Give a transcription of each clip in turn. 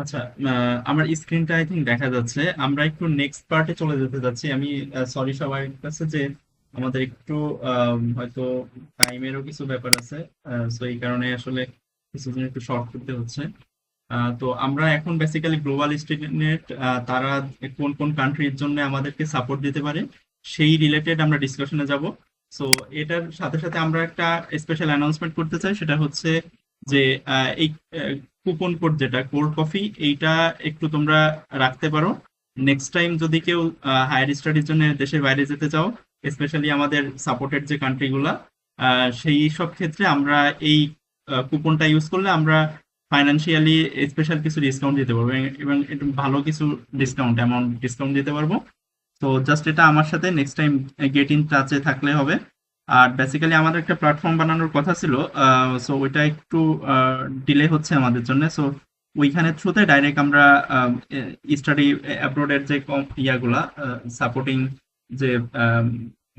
আচ্ছা, আমার স্ক্রিনটা আই থিঙ্ক দেখা যাচ্ছে। আমরা একটু নেক্সট পার্টে চলে যেতে যাচ্ছি। আমি সরি সবার কাছে যে আমাদের একটু হয়তো টাইমেরও কিছু ব্যাপার আছে। সো এই কারণে আসলে কিছুদিন একটু শর্ট করতে হচ্ছে। তো আমরা এখন বেসিক্যালি গ্লোবাল স্টুডেন্ট তারা কোন কোন কান্ট্রির জন্য আমাদেরকে সাপোর্ট দিতে পারে সেই রিলেটেড আমরা ডিসকাশনে যাব। সো এটার সাথে সাথে আমরা একটা স্পেশাল অ্যানাউন্সমেন্ট করতে চাই, সেটা হচ্ছে যে এই কুপন কোড যেটা কোল্ড কফি, এইটা একটু তোমরা রাখতে পারো। নেক্সট টাইম যদি কেউ হায়ার স্টাডির জন্য দেশের বাইরে যেতে চাও, স্পেশালি আমাদের সাপোর্টেড যে কান্ট্রিগুলা, সেই সব ক্ষেত্রে আমরা এই কুপনটা ইউজ করলে আমরা ফাইন্যান্সিয়ালি স্পেশাল কিছু ডিসকাউন্ট দিতে পারবো, এবং একটু ভালো কিছু অ্যামাউন্ট ডিসকাউন্ট দিতে পারবো। তো জাস্ট এটা আমার সাথে নেক্সট টাইম গেট ইন টাচে থাকলে হবে। আর বেসিক্যালি আমাদের একটা প্ল্যাটফর্ম বানানোর কথা ছিল, সো ওইটা একটু ডিলে হচ্ছে আমাদের জন্য। সো ওইখানে থ্রুতে ডাইরেক্ট আমরা স্টাডি অ্যাব্রোডের যে ইয়াগুলা সাপোর্টিং যে আম,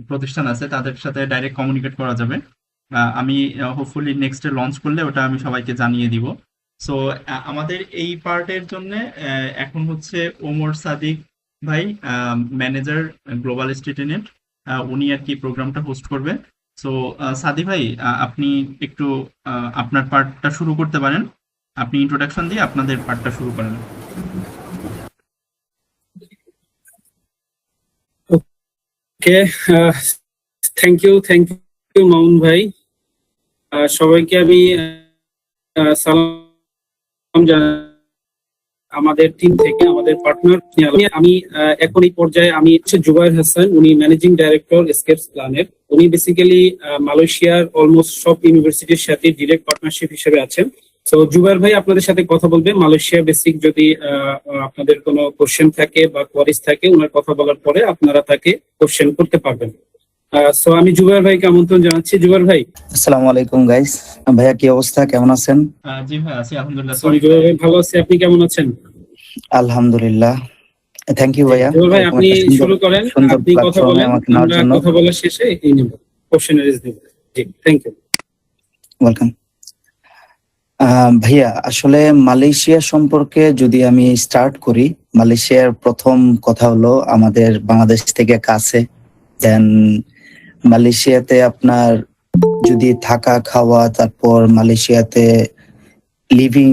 প্রতিষ্ঠান আছে তাদের সাথে ডাইরেক্ট কমিউনিকেট করা যাবে। আমি হোপফুলি নেক্সটে লঞ্চ করলে ওটা আমি সবাইকে জানিয়ে দিব। সো আমাদের এই পার্টের জন্য এখন হচ্ছে ওমর সাদিক ভাই, ম্যানেজার গ্লোবাল স্টুডেন্ট, উনি আর কি প্রোগ্রামটা হোস্ট করবে। সো সাদি ভাই, আপনি একটু আপনার পার্টটা শুরু করতে পারেন। আপনি ইন্ট্রোডাকশন দিয়ে আপনাদের পার্টটা শুরু করেন। ওকে, থ্যাংক ইউ মামুন ভাই। সবাইকে আমি সালাম জানাই আমাদের টিম থেকে, আমাদের পার্টনার। আমি এখন এই পর্যায়ে আমি হচ্ছে জুবায়ের হাসান, উনি ম্যানেজিং ডাইরেক্টর এসকেপস প্ল্যানের। উনি বেসিক্যালি মালয়েশিয়ার অলমোস্ট সব ইউনিভার্সিটির সাথে ডিরেক্ট পার্টনারশিপ হিসেবে আছেন। তো জুবায়ের ভাই আপনাদের সাথে কথা বলবে মালয়েশিয়া বেসিক, যদি আপনাদের কোনো কোশ্চেন থাকে বা কোয়ারিজ থাকে, ওনার কথা বলার পরে আপনারা তাকে কোশ্চেন করতে পারবেন। সো আমি জুবায়ের ভাইকে আমন্ত্রণ জানাচ্ছি। জুবায়ের ভাই। আসসালামু আলাইকুম গাইস। ভাইয়া কি অবস্থা, কেমন আছেন? জি ভাই, আছি আলহামদুলিল্লাহ। আমি সরি জুবায়ের ভাই ভালো আছি, আপনি কেমন আছেন? আলহামদুলিল্লাহ। থ্যাংক ইউ ভাইয়া জুবায়ের ভাই এরকম আপনি একটা সুন্দর শুরু করেন, সুন্দর আপনি কথা প্ল্যাটফর্মে বলেন, আমাকে নেওয়ার আমরা জন্য। কথা বলার শেষে এই নেব, কোশ্চেনারিজ দেব। জি, থ্যাংক ইউ। ওয়েলকাম। ভাইয়া আসলে মালয়েশিয়া সম্পর্কে যদি আমি স্টার্ট করি, মালয়েশিয়ার প্রথম কথা হলো আমাদের বাংলাদেশ থেকে কাছে। দেন মালয়েশিয়াতে আপনার যদি থাকা খাওয়া, তারপর মালয়েশিয়াতে লিভিং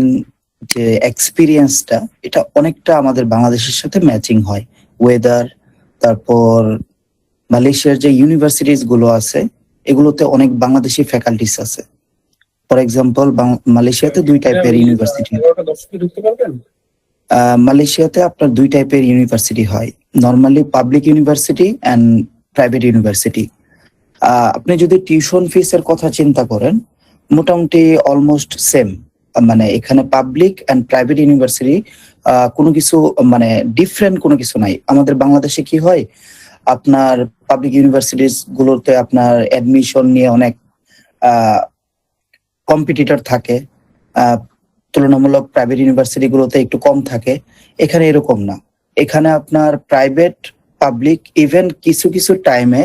যে এক্সপিরিয়েন্সটা, এটা অনেকটা আমাদের বাংলাদেশের সাথে ম্যাচিং হয়। ওয়েদার, তারপর মালয়েশিয়ার যে ইউনিভার্সিটিস গুলো আছে এগুলোতে অনেক বাংলাদেশি ফ্যাকাল্টিস আছে। ফর এক্সাম্পল মালয়েশিয়াতে দুই টাইপের ইউনিভার্সিটি। মালয়েশিয়াতে আপনার দুই টাইপের ইউনিভার্সিটি হয়, normally public university and private university. আপনি যদি টিউশন ফিস এর কথা চিন্তা করেন, মোটামুটি অলমোস্ট সেম। মানে এখানে পাবলিক অ্যান্ড প্রাইভেট ইউনিভার্সিটি কোনো কিছু মানে ডিফারেন্ট কোনো কিছু নাই। আমাদের বাংলাদেশে কি হয়, আপনার পাবলিক ইউনিভার্সিটিস গুলোতে আপনার অ্যাডমিশন নিয়ে অনেক কম্পিটিটর থাকে, তুলনামূলক প্রাইভেট ইউনিভার্সিটি গুলোতে একটু কম থাকে। এখানে এরকম না। এখানে আপনার প্রাইভেট, পাবলিক, ইভেন কিছু কিছু টাইমে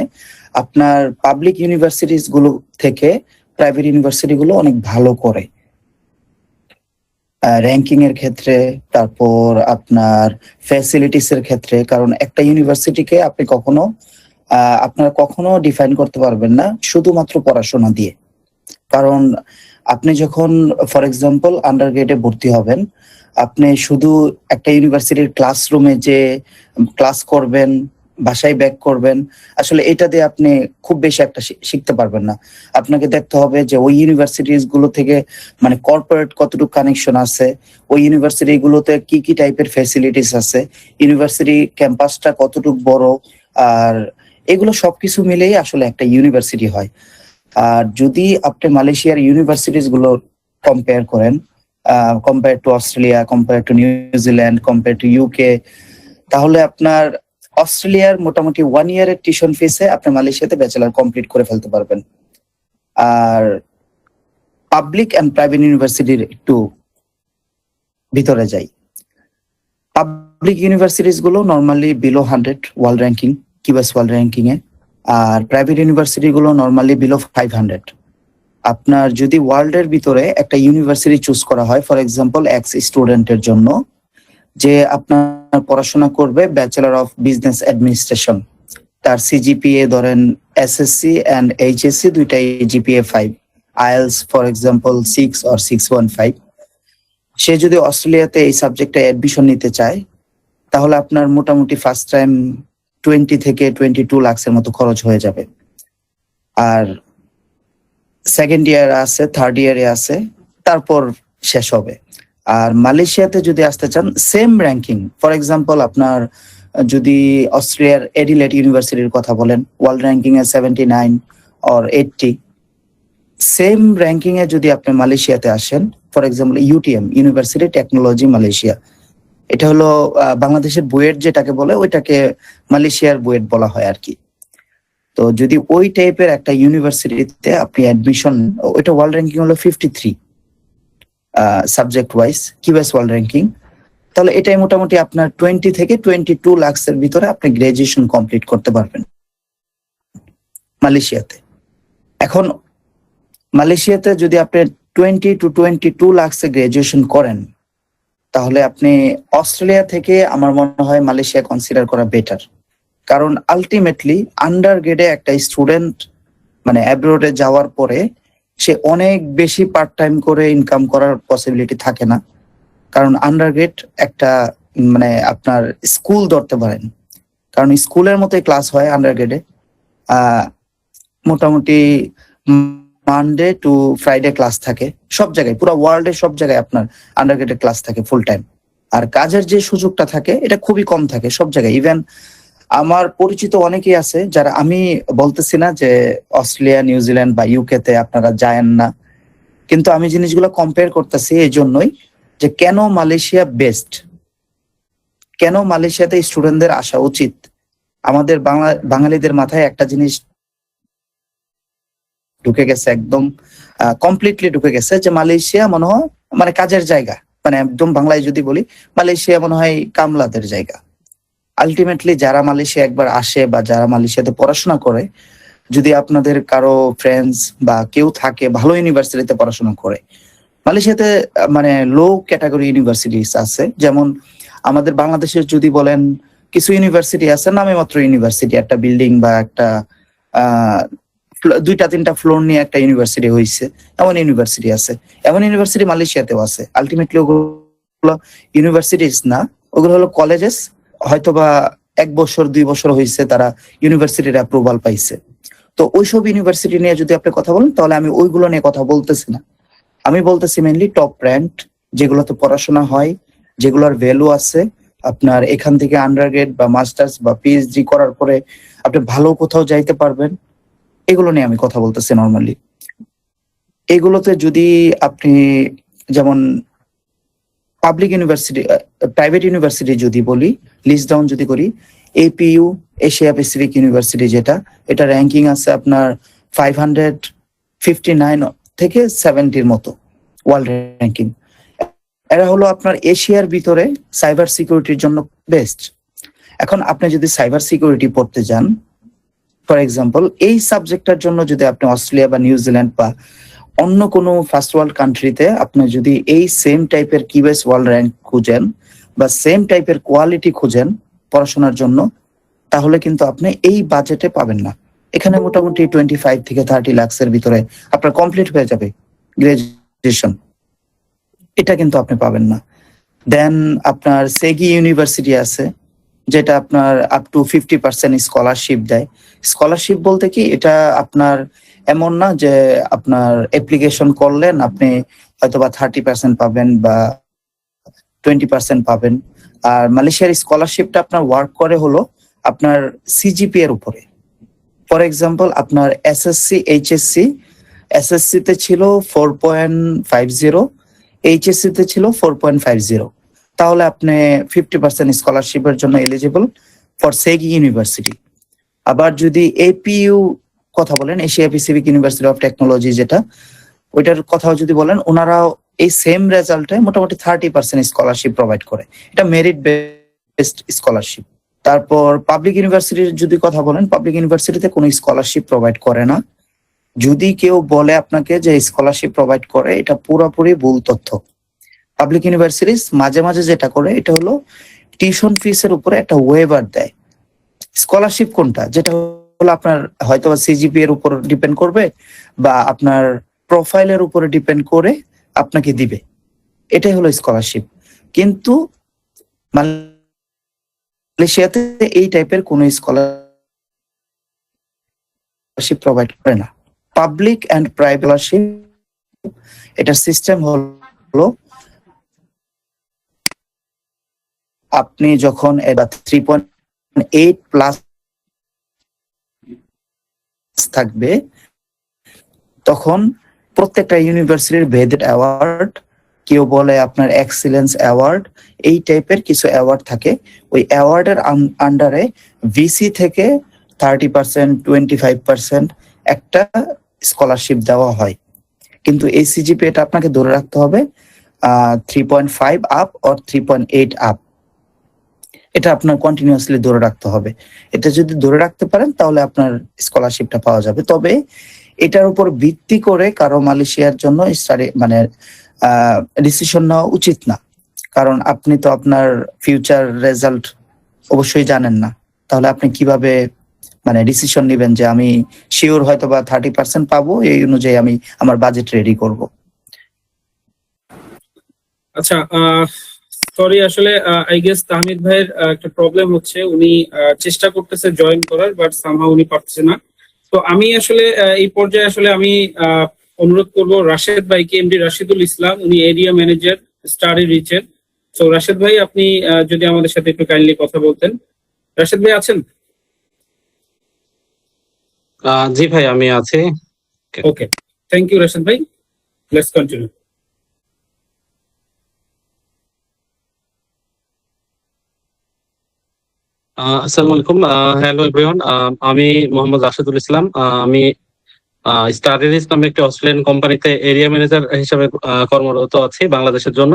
আপনার পাবলিক ইউনিভার্সিটিস গুলো থেকে প্রাইভেট ইউনিভার্সিটি গুলো অনেক ভালো করে র্যাঙ্কিং এর ক্ষেত্রে, তারপর আপনার ফ্যাসিলিটিস এর ক্ষেত্রে। কারণ একটা ইউনিভার্সিটিকে আপনি কখনো আপনারা কখনো ডিফাইন করতে পারবেন না শুধুমাত্র পড়াশোনা দিয়ে। কারণ আপনি যখন ফর এক্সাম্পল আন্ডার গ্রেডে ভর্তি হবেন, আপনি শুধু একটা ইউনিভার্সিটির ক্লাসরুমে যে ক্লাস করবেন, বাসায় ব্যাক করবেন, আসলে এটা দিয়ে আপনি খুব বেশি একটা শিখতে পারবেন না। আপনাকে দেখতে হবে যে ওই ইউনিভার্সিটিস গুলো থেকে মানে কর্পোরেট কতটুকু কানেকশন আছে, ওই ইউনিভার্সিটি গুলোতে কি কি টাইপের ফ্যাসিলিটিস আছে, ইউনিভার্সিটি ক্যাম্পাসটা কতটুকু বড়, আর এগুলো সবকিছু মিলেই আসলে একটা ইউনিভার্সিটি হয়। আর যদি আপনি মালয়েশিয়ার ইউনিভার্সিটিস গুলো কম্পেয়ার করেন, compare to Australia, compare to New Zealand, compare to UK, তাহলে আপনার অস্ট্রেলিয়ার মোটামুটি 1 ইয়ারের টিউশন ফিসে আপনি মালয়েশিয়াতে ব্যাচেলার কমপ্লিট করে ফেলতে পারবেন। আর পাবলিক এন্ড প্রাইভেট ইউনিভার্সিটির একটু ভিতরে যাই। পাবলিক ইউনিভার্সিটিস গুলো normally below 100 world ranking, QS world ranking এ। আর প্রাইভেট ইউনিভার্সিটি গুলো নরমালি বিলো 500। আপনার যদি ওয়ার্ল্ডের ভিতরে একটা ইউনিভার্সিটি চুজ করা হয়, ফর এক্সাম্পল এক্স স্টুডেন্টের জন্য, যে আপনার পড়াশোনা করবে ব্যাচেলর অফ বিজনেস অ্যাডমিনিস্ট্রেশন, তার সিজিপিএ ধরেন এসএসসি অ্যান্ড এইচএসসি দুইটাই GPA 5, IELTS for example 6 or 615, সে যদি অস্ট্রেলিয়াতে এই সাবজেক্টে অ্যাডমিশন নিতে চায় তাহলে আপনার মোটামুটি ফার্স্ট টাইম 20 থেকে 22 লাখের মতো খরচ হয়ে যাবে। আর সেকেন্ড ইয়ার আছে, থার্ড ইয়ারে আছে, তারপর শেষ হবে। আর মালয়েশিয়াতে যদি আসতে চান সেম র্যাঙ্কিং, ফর এক্সাম্পল আপনার যদি অস্ট্রেলিয়ার এডিলেড ইউনিভার্সিটির কথা বলেন, ওয়ার্ল্ড র্যাঙ্কিং এ 79 অর 80, সেম র্যাঙ্কিং এ যদি আপনি মালয়েশিয়াতে আসেন, for example UTM, university technology Malaysia, এটা হলো বাংলাদেশের বুয়েট যেটাকে বলে, ওইটাকে মালয়েশিয়ার বুয়েট বলা হয় আর কি। তো যদি ওই টাইপের একটা ইউনিভার্সিটিতে আপনি অ্যাডমিশন, ওইটা ওয়ার্ল্ড র্যাঙ্কিং হলো 53 subject wise, QS world ranking, তাহলে এটাই মোটামুটি আপনার 20 থেকে 22 লাখের ভিতরে আপনি গ্রাজুয়েশন কমপ্লিট করতে পারবেন মালয়েশিয়াতে। এখন মালয়েশিয়াতে যদি আপনি 20 to 22 লাখে গ্রাজুয়েশন করেন, তাহলে আপনি অস্ট্রেলিয়া থেকে আমার মনে হয় মালয়েশিয়া কনসিডার করা বেটার। কারণ আলটিমেটলি আন্ডার গ্রেডে একটা স্টুডেন্ট মানে অ্যাব্রোডে যাওয়ার পরে সে অনেক বেশি পার্ট টাইম করে ইনকাম করার পসিবিলিটি থাকে না। কারণ আন্ডার গ্রেড একটা মানে আপনার স্কুল ধরতে পারেন, কারণ স্কুলের মতোই ক্লাস হয় আন্ডার গ্রেডে। মোটামুটি মানডে টু ফ্রাইডে ক্লাস থাকে সব জায়গায়, পুরো ওয়ার্ল্ডে সব জায়গায় আপনার আন্ডার গ্রেডে ক্লাস থাকে ফুল টাইম। আর কাজের যে সুযোগটা থাকে এটা খুবই কম থাকে সব জায়গায়। ইভেন আমার পরিচিত অনেকেই আছে যারা, আমি বলতেছি না যে অস্ট্রেলিয়া, নিউজিল্যান্ড বা ইউকে তে আপনারা যায়েন না, কিন্তু আমি জিনিসগুলো কম্পেয়ার করতেছি এই জন্যই যে কেন মালয়েশিয়া বেস্ট, কেন মালয়েশিয়াতে স্টুডেন্টদের আসা উচিত। আমাদের বাঙালিদের মাথায় একটা জিনিস ঢুকে গেছে, একদম কমপ্লিটলি ঢুকে গেছে, যে মালয়েশিয়া মনে হয় মানে কাজের জায়গা, মানে একদম বাংলায় যদি বলি মালয়েশিয়া মনে হয় কামলাদের জায়গা। আলটিমেটলি যারা মালয়েশিয়া একবার আসে বা যারা মালয়েশিয়াতে পড়াশোনা করে, যদি আপনাদের কারো ফ্রেন্ডস বা কেউ থাকে ভালো ইউনিভার্সিটিতে পড়াশোনা করে, মালয়েশিয়াতে মানে লো ক্যাটাগরি ইউনিভার্সিটিস আছে। যেমন আমাদের বাংলাদেশের যদি বলেন কিছু ইউনিভার্সিটি আছে নামে মাত্র ইউনিভার্সিটি, একটা বিল্ডিং বা একটা আহ 2-3টা ফ্লোর নিয়ে একটা ইউনিভার্সিটি হয়েছে, এমন ইউনিভার্সিটি আছে। এমন ইউনিভার্সিটি মালয়েশিয়াতেও আছে। আলটিমেটলি ওগুলো ইউনিভার্সিটিস না, ওগুলো হলো কলেজেস, হয়তোবা 1 বছর 2 বছর হয়েছে তারা ইউনিভার্সিটির অ্যাপ্রুভাল পাইছে। তো ওইসব ইউনিভার্সিটি নিয়ে যদি আপনি কথা বলেন তাহলে আমি ওইগুলো নিয়ে কথা বলতেছি না, আমি বলতেছি মেইনলি টপ র্যাঙ্ক যেগুলোতে পড়াশোনা হয়, যেগুলোর ভ্যালু আছে। আপনার এখান থেকে আন্ডারগ্রেড বা মাস্টার্স বা পিএইচডি করার পরে আপনি ভালো কোথাও যাইতে পারবেন, এগুলো নিয়ে আমি কথা বলতেছি নর্মালি। এগুলোতে যদি আপনি যেমন পাবলিক ইউনিভার্সিটি, প্রাইভেট ইউনিভার্সিটি যদি বলি, লিস্ট ডাউন যদি করি, এপিইউ এশিয়া প্যাসিফিক ইউনিভার্সিটি যেটা, এটা র্যাঙ্কিং আছে আপনার 559 থেকে 70-র মতো ওয়ার্ল্ড র্যাঙ্কিং। এরা হলো আপনার এশিয়ার ভিতরে সাইবার সিকিউরিটির জন্য বেস্ট। এখন আপনি যদি সাইবার সিকিউরিটি পড়তে যান, ফর এক্সাম্পল এই সাবজেক্টটার জন্য যদি আপনি অস্ট্রেলিয়া বা নিউজিল্যান্ড বা অন্য কোনো ফার্স্ট ওয়ার্ল্ড কান্ট্রিতে আপনি যদি এই সেম টাইপের কিউএস ওয়ার্ল্ড র্যাঙ্ক খুঁজেন বা সেম টাইপের কোয়ালিটি খুঁজেন পড়াশোনার জন্য, তাহলে কিন্তু আপনি এই বাজেটে পাবেন না। এখানে মোটামুটি 25 থেকে 30 লাখের ভিতরে আপনার কমপ্লিট হয়ে যাবে গ্রাজুয়েশন, এটা কিন্তু আপনি পাবেন না। দেন আপনার সেগি ইউনিভার্সিটি আছে, যেটা আপনার আপ টু 50% স্কলারশিপ দেয়। স্কলারশিপ বলতে কি, এটা আপনার এমন না যে আপনার অ্যাপ্লিকেশন করলেন আপনি হয়তোবা 30% পাবেন বা 20% পাবেন। আর মালয়েশিয়ার স্কলারশিপটা আপনার ওয়ার্ক করে হলো আপনার সিজিপি এর উপরে। ফর এক্সাম্পল আপনার এসএসসি, এইচএসসি, এসএসসি তে ছিল 4.50, এইচএসসি তে ছিল 4.50, তাহলে আপনি 50% স্কলারশিপের জন্য এলিজিবল ফর সেগি ইউনিভার্সিটি। আবার যদি এপিইউ কথা বলেন, Asia Pacific university of technology যেটা, ওইটার কথাও যদি বলেন, ওনারাও এই সেম রেজাল্টে মোটামুটি 30% স্কলারশিপ প্রোভাইড করে। এটা মেরিট বেসড স্কলারশিপ। তারপর পাবলিক ইউনিভার্সিটির যদি কথা বলেন, পাবলিক ইউনিভার্সিটিতে কোনো স্কলারশিপ প্রোভাইড করে না। যদি কেউ বলে আপনাকে যে স্কলারশিপ প্রোভাইড করে, এটা পুরোপুরি ভুল তথ্য। পাবলিক ইউনিভার্সিটিস মাঝে মাঝে যেটা করে এটা হলো টিউশন ফিস এর উপরে একটা ওয়েভার দেয়। স্কলারশিপ কোনটা? যেটা হলো আপনার হয়তো সিজিপি এর উপর ডিপেন্ড করবে বা আপনার প্রোফাইলের উপরে ডিপেন্ড করে আপনাকে দিবে, এটাই হলো স্কলারশিপ। কিন্তু মালয়েশিয়াতে এই টাইপের কোনো স্কলারশিপ প্রোভাইড করে না। পাবলিক অ্যান্ড প্রাইভেট স্কলারশিপ, এটার সিস্টেম হলো আপনি যখন 3.8 প্লাস থাকবে তখন প্রত্যেকটা ইউনিভার্সিটির ভেদে অ্যাওয়ার্ড, কেউ বলে আপনার এক্সিলেন্স অ্যাওয়ার্ড, এই টাইপের কিছু অ্যাওয়ার্ড থাকে। ওই অ্যাওয়ার্ডের আন্ডারে ভিসি থেকে 30%, 25% একটা স্কলারশিপ দেওয়া হয়। কিন্তু এই সিজিপি এটা আপনাকে ধরে রাখতে হবে 3.5 আপ অর 3.8 আপ, এটা আপনার কন্টিনিউয়াসলি ধরে রাখতে হবে। এটা যদি ধরে রাখতে পারেন তাহলে আপনার স্কলারশিপটা পাওয়া যাবে। তবে এটার উপর ভিত্তি করে কারো মালয়েশিয়ার জন্য মানে ডিসিশন নেওয়া উচিত না, কারণ আপনি তো আপনার ফিউচার রেজাল্ট অবশ্যই জানেন না। তাহলে আপনি কিভাবে মানে ডিসিশন নেবেন যে আমি শিওর হয়তো বা 30% পাবো, এই অনুযায়ী আমি আমার বাজেট রেডি করব? আচ্ছা, সরি, আসলে আই গেস তাহমিদ ভাইয়ের একটা প্রবলেম হচ্ছে, উনি চেষ্টা করতেছে জয়েন করার, বাট সামহাউ উনি পারছে না। তো আমি আসলে এই পর্যায়ে আসলে আমি অনুরোধ করব রাশেদ ভাইকে, এমডি রাশিদুল ইসলাম, উনি এরিয়া ম্যানেজার স্টাডি রিচের। তো রাশেদ ভাই, আপনি যদি আমাদের সাথে একটু কাইন্ডলি কথা বলতেন। রাশেদ ভাই আছেন? জি ভাই, আমি আছি। ওকে, থ্যাংক ইউ রাশেদ ভাই, লেটস কন্টিনিউ। আসসালামু আলাইকুম, হ্যালো এভরিওয়ান। আমি মোহাম্মদ রাশিদুল ইসলাম। আমি স্টাডিজ নামে একটি অস্ট্রেলিয়ান কোম্পানিতে এরিয়া ম্যানেজার হিসেবে কর্মরত আছি বাংলাদেশের জন্য।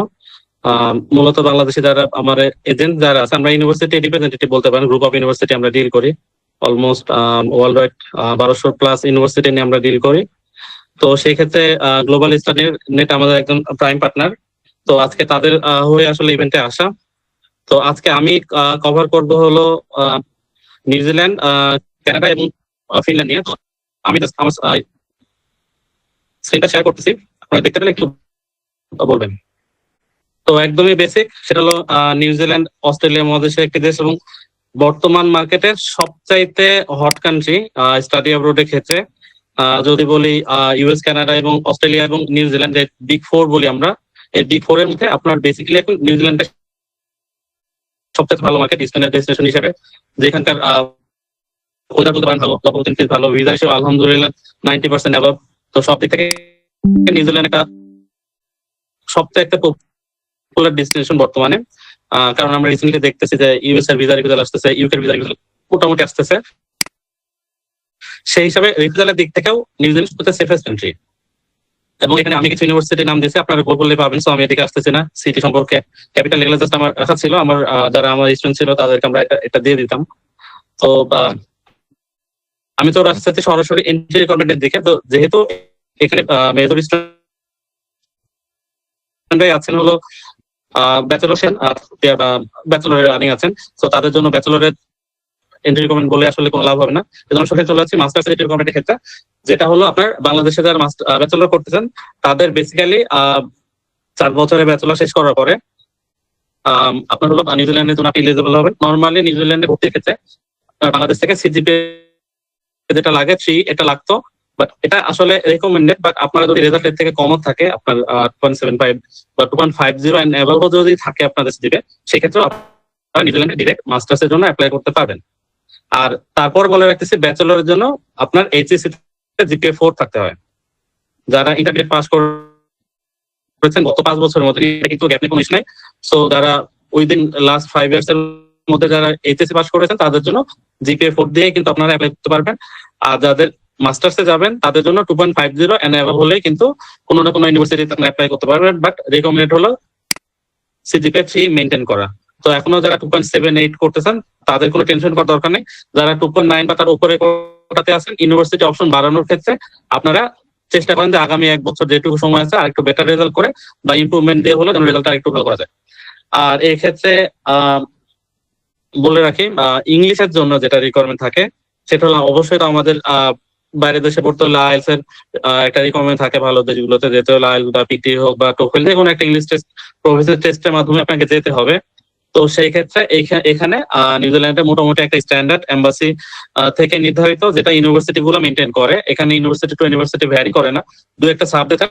মূলত বাংলাদেশে যারা আমার এজেন্ট যারা আছে, আমরা ইউনিভার্সিটি রিপ্রেজেন্টেটিভ বলতে পারেন, গ্রুপ অফ ইউনিভার্সিটি আমরা ডিল করি। Almost world wide 1200 plus university নিয়ে আমরা ডিল করি। তো সেই ক্ষেত্রে গ্লোবাল স্টাডি নেট আমাদের একজন প্রাইম পার্টনার। তো আজকে তাদের হয়ে আসলে ইভেন্টে আসা। তো আজকে আমি কভার করব হলো নিউজিল্যান্ড, কানাডা এবং ফিনল্যান্ড নিয়ে। তো আমি just আমার স্ক্রিনটা শেয়ার করতেছি, আপনারা দেখতে পেলে একটু বলবেন। তো একদমই বেসিক, সেটা হলো নিউজিল্যান্ড অস্ট্রেলিয়া মহাদেশের একটি দেশ এবং বর্তমান মার্কেটের সবচাইতে হট কান্ট্রি স্টাডি অ্যাব্রোডের ক্ষেত্রে। যদি বলি ইউএস, কানাডা এবং অস্ট্রেলিয়া এবং নিউজিল্যান্ডের বিগ ফোর বলি আমরা, এই বিগ ফোর এর মধ্যে আপনার বেসিক্যালি এখন নিউজিল্যান্ডের সবচেয়ে ভালো মার্কেট স্পেনের ডেস্টিনেশন হিসেবে, যেখানকার ওয়েদার বলতে পারেন ভালো, অপরচুনিটিস ভালো, ভিসা হিসেবে আলহামদুলিল্লাহ 90% অ্যাবাভ। তো সব দিক থেকে নিউজিল্যান্ড একটা সবচেয়ে একটা পপুলার ডেস্টিনেশন বর্তমানে। কারণ আমরা রিসেন্টলি দেখতেছি যে ইউএস এর ভিসা রিফিউজাল আসতেছে, ইউকে ভিসা রিফিউজাল মোটামুটি আসতেছে। সেই হিসাবে রিফিউজালের দিক থেকেও নিউজিল্যান্ড সবচেয়ে সেফেস্ট কান্ট্রি। এবং এখানে আমি কিছু ইউনিভার্সিটির নাম দিয়েছি, আপনারা গুগলে পাবেন। সো আমি এদিকে আসতেছি না, সিটি সম্পর্কে ক্যাপিটাল এগুলো জাস্ট আমার রাখা ছিল, আমার যারা আমার স্টুডেন্ট ছিল তাদেরকে আমরা এটা দিয়ে দিতাম। তো আমি তো রাস্তাতে সরাসরি এন্ট্রি রিকোয়ারমেন্টের দিকে, তো যেহেতু এখানে মেজর স্টুডেন্টরাই আছেন হলো ব্যাচেলর রানিং আছেন, তো তাদের জন্য ব্যাচেলরের এন্ট্রি রিকোয়ারমেন্ট বলে আসলে কোনো লাভ হবে না। এজন্য সরাসরি চলে যাচ্ছি মাস্টার্স এন্ট্রি রিকোয়ারমেন্টের ক্ষেত্রে, যেটা হলো আপনার বাংলাদেশে যারা ব্যাচেলর করতেছেন তাদের বেসিক্যালি 4 বছরের ব্যাচেলর শেষ করার পরে আপনার হলো নিউজিল্যান্ডের জন্য আপনি এলিজিবল হবেন। নর্মালি নিউজিল্যান্ডে ভর্তির ক্ষেত্রে বাংলাদেশ থেকে সিজিপিএ যেটা লাগে 3 এটা লাগতো, বাট এটা আসলে রেকমেন্ডেড। বাট আপনার যদি রেজাল্ট এর থেকে কম থাকে, আপনার 2.75 বা 2.50 এন্ড অ্যাবাভ যদি থাকে আপনাদের সিজিপিএ, সেক্ষেত্রে আপনারা নিউজিল্যান্ডে ডিরেক্ট মাস্টার্স এর জন্য অ্যাপ্লাই করতে পারবেন। আর তারপর বলে রাখতেছি, ব্যাচেলরের জন্য আপনার এইচএসসি তে জিপিএ 4 থাকতে হয়। যারা ইন্টারমিডিয়েট পাস করেছেন গত 5 বছরের মধ্যে, এটা কিন্তু গ্যাপ কোনো ইস্যু নাই। সো যারা উইদিন লাস্ট 5 ইয়ার্স এর মধ্যে যারা এইচএসসি পাস করেছেন তাদের জন্য জিপিএ 4 দিয়ে কিন্তু আপনারা অ্যাপ্লাই করতে পারবেন। আর যাদের মাস্টার্সে যাবেন তাদের জন্য 2.50 এন্ড অ্যাবাভ হলেই কিন্তু কোনো না কোনো ইউনিভার্সিটিতে আপনারা অ্যাপ্লাই করতে পারবেন। বাট রেকমেন্ডেড হলো সিজিপিএ 3 মেইনটেইন করা। তো এখনো যারা 2.78 করতেছেন তাদের কোনো টেনশন করার দরকার নেই। যারা 2.9 বা তার উপরে কোটাতে আছেন, ইউনিভার্সিটি অপশন বাড়ানোর ক্ষেত্রে আপনারা চেষ্টা করেন যে আগামী 1 বছর যেটুকু সময় আছে আর একটু বেটার রেজাল্ট করে বা ইমপ্রুভমেন্ট দিয়ে হলে যেন রেজাল্টটা একটু ভালো করা যায়। আর এই ক্ষেত্রে বলে রাখি ইংলিশের জন্য যেটা রিকোয়ারমেন্ট থাকে সেটা হলো অবশ্যই তো আমাদের বাইরের দেশে পড়তে হলে আইএলস এর একটা রিকোয়ারমেন্ট থাকে, ভালো দেশগুলোতে যেতে হলে আইএলস বা পিটি হোক বা টোফেল যে কোনো একটা ইংলিশ টেস্ট প্রফেসর টেস্টের মাধ্যমে আপনাকে যেতে হবে। তো সেই ক্ষেত্রে এখানে নিউজিল্যান্ডে মোটামুটি একটা স্ট্যান্ডার্ড এম্বাসি থেকে নির্ধারিত, যেটা ইউনিভার্সিটি গুলো মেনটেন করে। এখানে ইউনিভার্সিটি টু ইউনিভার্সিটি ভ্যারি করে না, দু একটা সাবজেক্ট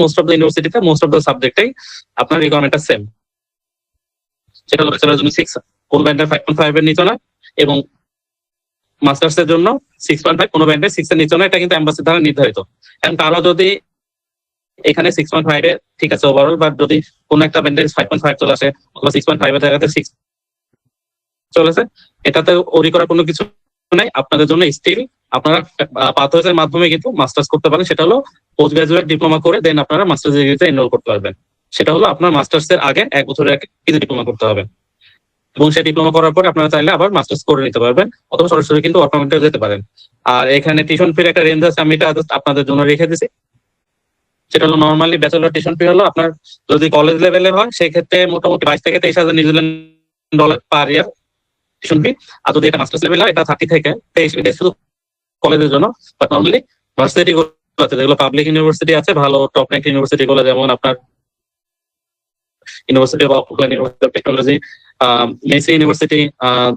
মোস্ট অফ দ্য ইউনিভার্সিটিতে মোস্ট অফ দ্য সাবজেক্টেই আপনার রিকোয়ারমেন্টটা সেম। সেটা হলো ব্যাচেলরের জন্য 6, কোন ব্যান্ডের 5.5 এর নিচে না, এবং মাস্টার্স এর জন্য 6.5, কোনো ব্যান্ডের 6 এর নিচে না। এটা কিন্তু এম্বাসি দ্বারা নির্ধারিত। এবং তারা যদি এখানে 6.5 এ ঠিক আছে ওভারঅল, বাট যদি কোন একটা ব্যান্ডের 5.5 চলে আসে অথবা 6.5 এর জায়গাতে 6 চলেছে, এটাতে ওরি করার কোনো কিছু নাই। আপনাদের জন্য স্টিল আপনারা পাথওয়েজ এর মাধ্যমে কিন্তু মাস্টার্স করতে পারেন। সেটা হলো পোস্ট গ্রাজুয়েট ডিপ্লোমা করে দেন আপনারা মাস্টার্স ডিগ্রিতে এনরোল করতে পারবেন। সেটা হলো আপনার মাস্টার্স এর আগে 1 বছরের আগে কিন্তু ডিপ্লোমা করতে হবে, এবং সেই ডিপ্লোমা করার পরে আপনারা চাইলে আবার মাস্টার্স করে নিতে পারবেন অথবা সরাসরি কিন্তু ওয়ার্ক পারমিটে যেতে পারেন। আর এখানে টিউশন ফির একটা রেঞ্জ আছে, আমি এটা জাস্ট আপনাদের জন্য রেখে দিছি। সেটা হলো নর্মালি ব্যাচেলর টিউশন ফি হলো আপনার যদি কলেজ লেভেলে হয় সেক্ষেত্রে মোটামুটি 22 থেকে 23,000 নিউজিল্যান্ড ডলার পার ইয়ার টিউশন ফি। আর যদি এটা মাস্টার্স লেভেল হয় এটা 30 থেকে 23 শুধু কলেজের জন্য। বাট নর্মালি ভার্সিটি গুলো আছে যেগুলো পাবলিক ইউনিভার্সিটি আছে, ভালো টপ র্যাঙ্ক ইউনিভার্সিটি গুলো, যেমন আপনার university of Auckland, university of technology, Messi university,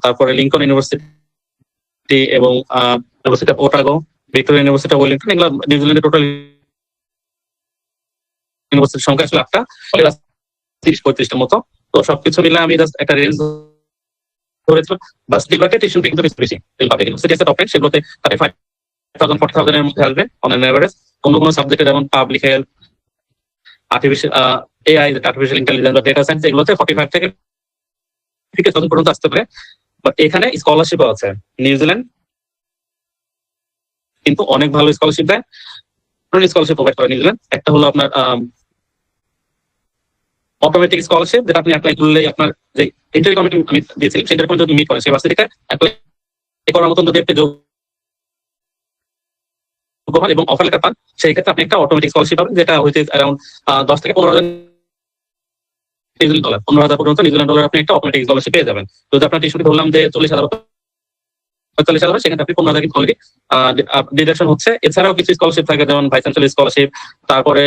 তারপরে লিঙ্কন ইউনিভার্সিটি এবং university of Otago, Victoria university of Wellington, এগুলো নিউজিল্যান্ডের টোটাল ইউনিভার্সিটির সংখ্যা আসলে 8টা, 30-35টার মতো। তো সবকিছু মিলে আমি জাস্ট একটা রেঞ্জ ধরেছিলাম। বাস যেগুলোতে টিউশন ফি কিন্তু বেশি, পাবলিক ইউনিভার্সিটি আছে টপ রেঞ্জ, সেগুলোতে 35,000-40,000 এর মধ্যে আসবে অন এন এভারেজ। কোনো কোনো সাবজেক্টে যেমন public health, artificial AI, artificial intelligence বা ডেটা সায়েন্স, এগুলোতে 45 থেকে 50,000 পর্যন্ত আসতে পারে। বাট এখানে স্কলারশিপ আছে। নিউজিল্যান্ড কিন্তু অনেক ভালো স্কলারশিপ দেয়, স্কলারশিপ প্রোভাইড করে নিউজিল্যান্ড। একটা হলো আপনার অটোমেটিক স্কলারশিপ, যেটা আপনি অ্যাপ্লাই করলে আপনার যে ইন্টারভিউ কমিটি আমি দিয়েছিলাম সেটা যদি মিট করেন সেই ভার্সিটিতে অ্যাপ্লাই করার মতন যদি আপনি যোগ্য হন এবং অফার লেটার পান, সেই ক্ষেত্রে আপনি একটা অটোমেটিক স্কলারশিপ পাবেন, যেটা হচ্ছে অ্যারাউন্ড 10 থেকে 15,000 নিউজিল্যান্ড ডলার, 15,000 পর্যন্ত নিউজিল্যান্ড ডলার আপনি একটা অটোমেটিক স্কলারশিপ পেয়ে যাবেন। যদি আপনার টিউশন ধরলাম যে 40,000-45,000, সেখানে আপনি 15,000 কিন্তু অলরেডি ডিডাকশন হচ্ছে। এছাড়াও কিছু স্কলারশিপ থাকে, যেমন ভাইস চ্যান্সেলর স্কলারশিপ, তারপরে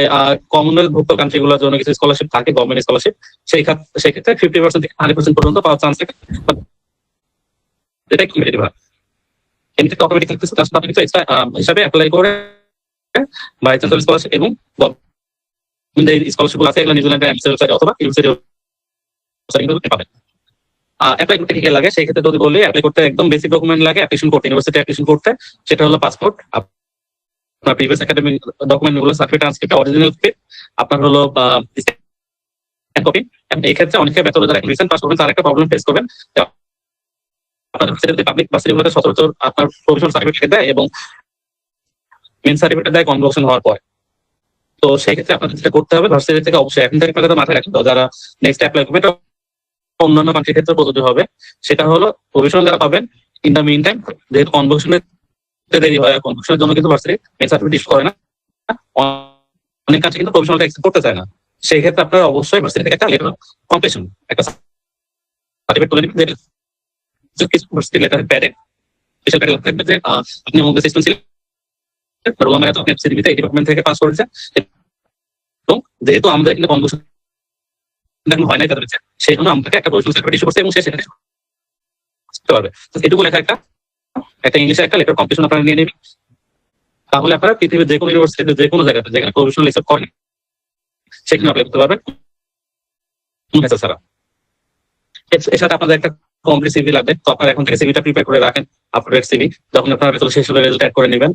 কমনওয়েলথ ভুক্ত কান্ট্রিগুলোর জন্য কিছু স্কলারশিপ থাকে, গভর্নমেন্ট স্কলারশিপ। সেই ক্ষেত্রে 50% থেকে 100% পর্যন্ত পাওয়ার চান্স থাকে। এটা কম্পিটিটিভ হয়, এমনি অটোমেটিক থাকতেছে, তার সাথে আপনি কিছু এক্সট্রা হিসাবে অ্যাপ্লাই করে ভাইস চ্যান্সেলর স্কলারশিপ এবং স্কলারশিপ গুলো আছে এগুলো নিউজিল্যান্ডের ওয়েবসাইট অথবা ইউনিভার্সিটি পাবেন। অ্যাপ্লাই করতে কি লাগে সেই ক্ষেত্রে যদি বলি, অ্যাপ্লাই করতে একদম বেসিক ডকুমেন্ট লাগে অ্যাপ্লিকেশন করতে, ইউনিভার্সিটি অ্যাপ্লিকেশন করতে। সেটা হলো পাসপোর্ট, আপনার প্রিভিয়াস একাডেমিক ডকুমেন্ট গুলো, সার্টিফিকেট, ট্রান্সক্রিপ্ট, অরিজিনাল কপি, আপনার হলো কপি। এই ক্ষেত্রে অনেকে ব্যাচেলর যারা রিসেন্ট পাস করবেন তারা একটা প্রবলেম ফেস করবেন। আপনাদের পাবলিক ভার্সিটিগুলোতে সচরাচর আপনার প্রফেশনাল সার্টিফিকেট দেয় এবং মেন সার্টিফিকেট দেয় কনভোকেশন হওয়ার পর। তো সেই ক্ষেত্রে আপনাদের যেটা করতে হবে, ভার্সিটি থেকে অবশ্যই এখন থেকে আপনাদের মাথায় রাখতে হবে, যারা নেক্সট অ্যাপ্লাই করবে অন্যান্য কান্ট্রির ক্ষেত্রে প্রযোজ্য হবে। সেটা হলো প্রফেশনাল যারা পাবেন, ইন দ্য মিন টাইম যেহেতু কনভোকেশনের দেরি হয়, কনভোকেশনের জন্য কিন্তু ভার্সিটি মেন সার্টিফিকেট ইস্যু করে না, অনেক কাছে কিন্তু প্রফেশনালটা অ্যাকসেপ্ট করতে চায় না। সেই ক্ষেত্রে আপনারা অবশ্যই ভার্সিটি থেকে একটা লেটার কমপ্লিশন একটা সার্টিফিকেট তুলে নেবেন, যে কিছু ভার্সিটি লেটার প্যাডে স্পেশাল প্যাডে থাকবে যে আপনি আমাদের সিস্টেম ছিলেন ডিপার্টমেন্ট থেকে পাস করেছে, এবং যেহেতু আমাদের এখানে কনভোকেশন হয় নাই তাদের সেই জন্য আমাকে একটা প্রফেশনাল সার্টিফিকেট ইস্যু করছে এবং সে সেখানে পারবে। এটুকু লেখা একটা ইংলিশে একটা লেটার কমপ্লিশন আপনারা নিয়ে নেবেন। তাহলে আপনারা পৃথিবীর যে কোনো ইউনিভার্সিটিতে যে কোনো জায়গাতে যেখানে প্রফেশনাল অ্যাকসেপ্ট করেন সেখানে অ্যাপ্লাই করতে পারবেন ছাড়া। এর সাথে আপনাদের একটা কমপ্লিট সিভি লাগবে, তো আপনারা এখন থেকে সিভিটা প্রিপেয়ার করে রাখেন, আপডেট সিভি, যখন আপনারা বেতন শেষ হলে রেজাল্ট অ্যাড করে নেবেন।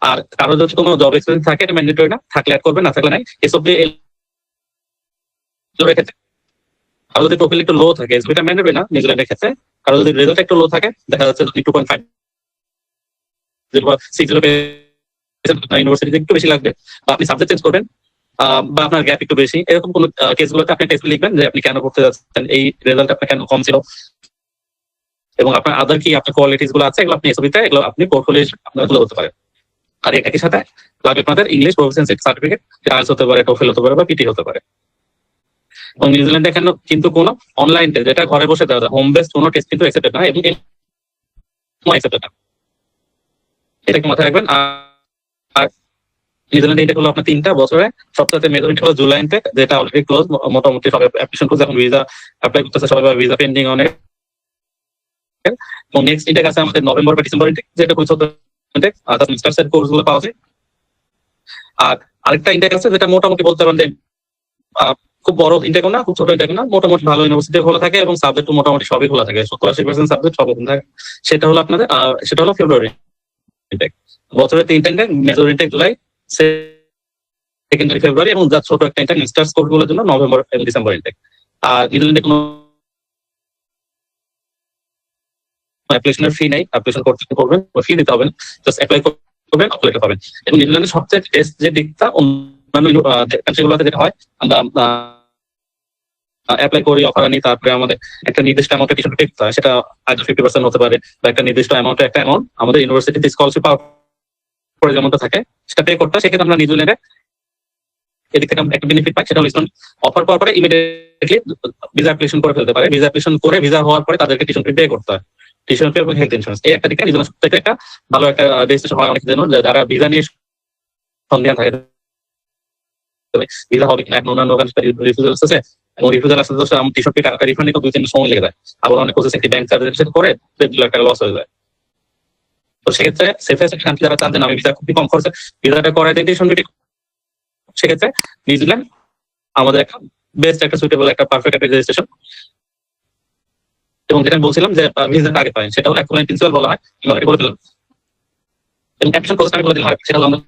আর কারো যদি কোনো জব এক্সপিরিয়েন্স থাকে এটা ম্যান্ডেটরি না, থাকলে অ্যাড করবেন, না থাকলে নাই। এসব দিয়ে আর যদি প্রোফাইল একটু লো থাকে, এসবিটা ম্যান্ডেটরি না নিউজিল্যান্ডের ক্ষেত্রে, কারো যদি রেজাল্ট একটু লো থাকে, দেখা যাচ্ছে 2.5 ইউনিভার্সিটিতে একটু বেশি লাগবে, বা আপনি সাবজেক্ট চেঞ্জ করবেন, বা আপনার গ্যাপ একটু বেশি, এরকম কোন কেসগুলোতে আপনি টেক্সট লিখবেন যে আপনি কেন করতে যাচ্ছেন, এই রেজাল্ট আপনার কেন কম ছিল, এবং আপনার আদার কি আপনার কোয়ালিটিস গুলো আছে এগুলো আপনি এসবিতে এগুলো আপনি পোর্টফোলিও আপনার তুলে ধরতে পারেন। আর এটা কি সাথে লাগবে আপনাদের ইংলিশ প্রফিসিয়েন্সি সার্টিফিকেট, আইএলটিএস হতে পারে, টোফেল হতে পারে বা পিটি হতে পারে। এবং নিউজিল্যান্ডে এখানে কিন্তু কোনো অনলাইন টেস্ট যেটা ঘরে বসে দেওয়া যায় হোম বেসড কোনো টেস্ট কিন্তু অ্যাকসেপ্টেড না এবং অ্যাকসেপ্টেড না, এটা কি মাথায় রাখবেন। আর নিউজিল্যান্ডে ইনটেক হলো আপনার 3টা বছরে, সবচেয়ে মেজর ইনটেক হলো জুলাই ইনটেক, যেটা অলরেডি ক্লোজ, মোটামুটি সবাই অ্যাপ্লিকেশন করছে, এখন ভিসা অ্যাপ্লাই করতেছে সবাই, ভিসা পেন্ডিং অনেক। এবং নেক্সট ইনটেক আছে আমাদের নভেম্বর বা ডিসেম্বর ইনটেক, যেটা খুব ছোট ইনটেক, আর তার মাস্টার্স এর কোর্স গুলো পাওয়া যায়। আর আরেকটা ইনটেক আছে যেটা মোটামুটি বলতে পারেন যে খুব বড় ইনটেক না, খুব ছোট ইনটেক না, মোটামুটি ভালো ইউনিভার্সিটি খোলা থাকে এবং সাবজেক্ট মোটামুটি সবই খোলা থাকে, 70-80% সাবজেক্ট সব ওপেন থাকে। সেটা হলো আপনাদের সেটা হলো ফেব্রুয়ারি ইনটেক। বছরে 3টা intake, major intake July, secondary February, এবং যা ছোট একটা ইনটেক মাস্টার্স কোর্স গুলোর জন্য নভেম্বর এবং ডিসেম্বর ইনটেক। আর নিউজিল্যান্ডে কোনো অ্যাপ্লিকেশনের ফি নাই, অ্যাপ্লিকেশন করবেন ফি দিতে হবে না, জাস্ট অ্যাপ্লাই করবেন, অ্যাপ্লাই পাবেন। এবং নিউজিল্যান্ডের সবচেয়ে টেস্ট যে দিকটা অন্যান্য কান্ট্রিগুলোতে যেটা হয়, আমরা অ্যাপ্লাই করি, অফার আনি, তারপরে আমাদের একটা নির্দিষ্ট অ্যামাউন্টের কিছু টেক হয়, সেটা হয়তো 50% হতে পারে, বা একটা নির্দিষ্ট অ্যামাউন্টের একটা অ্যামাউন্ট আমাদের ইউনিভার্সিটিতে স্কলারশিপ পাওয়ার পরে যেমনটা থাকে সেটা পে করতে হয়। সেক্ষেত্রে আমরা নিউজিল্যান্ডে এদিক থেকে একটা বেনিফিট পাই, সেটা হলো অফার পাওয়ার পরে ইমিডিয়েটলি ভিসা অ্যাপ্লিকেশন করে ফেলতে পারে। ভিসা অ্যাপ্লিকেশন করে ভিসা হওয়ার পরে তাদেরকে টিউশন ফি পে করতে হয়, টিউশন ফি এবং হেলথ ইন্স্যুরেন্স। এই একটা দিকে নিউজিল্যান্ড সবথেকে একটা ভালো একটা ডেস্টিনেশন হয় অনেক জন্য, যারা ভিসা নিয়ে সন্দেহ থাকে ভিসা হবে কিনা, এখন অন্যান্য রিফিউজাল আছে, এবং রিফিউজাল আসতে তো টিউশন ফি টাকা রিফান্ড নিতে 2-3 সময় লেগে যায়, আবার অনেক প্রসেস একটি ব্যাংক চার্জ করে 2 লাখ টাকা লস হয়ে যায়। তো সেক্ষেত্রে সেফেস্ট কান্ট্রি যারা চান যে আমি ভিসা খুবই কম খরচে ভিসাটা করাই দিই টিউশন ফি, সেক্ষেত্রে নিউজিল্যান্ড আমাদের একটা বেস্ট একটা সুইটেবল একটা পারফেক্ট একটা রেজিস্ট্রেশন। এবং যেটা আমি বলছিলাম যে ভিসাটা আগে পাই, সেটা হলো অ্যাকুয়ারেন্ট প্রিন্সিপাল বলা হয়, আমি বলে দিলাম। এবং অ্যাপ্লিকেশন প্রসেস আমি বলে দিলাম, সেটা হলো আমরা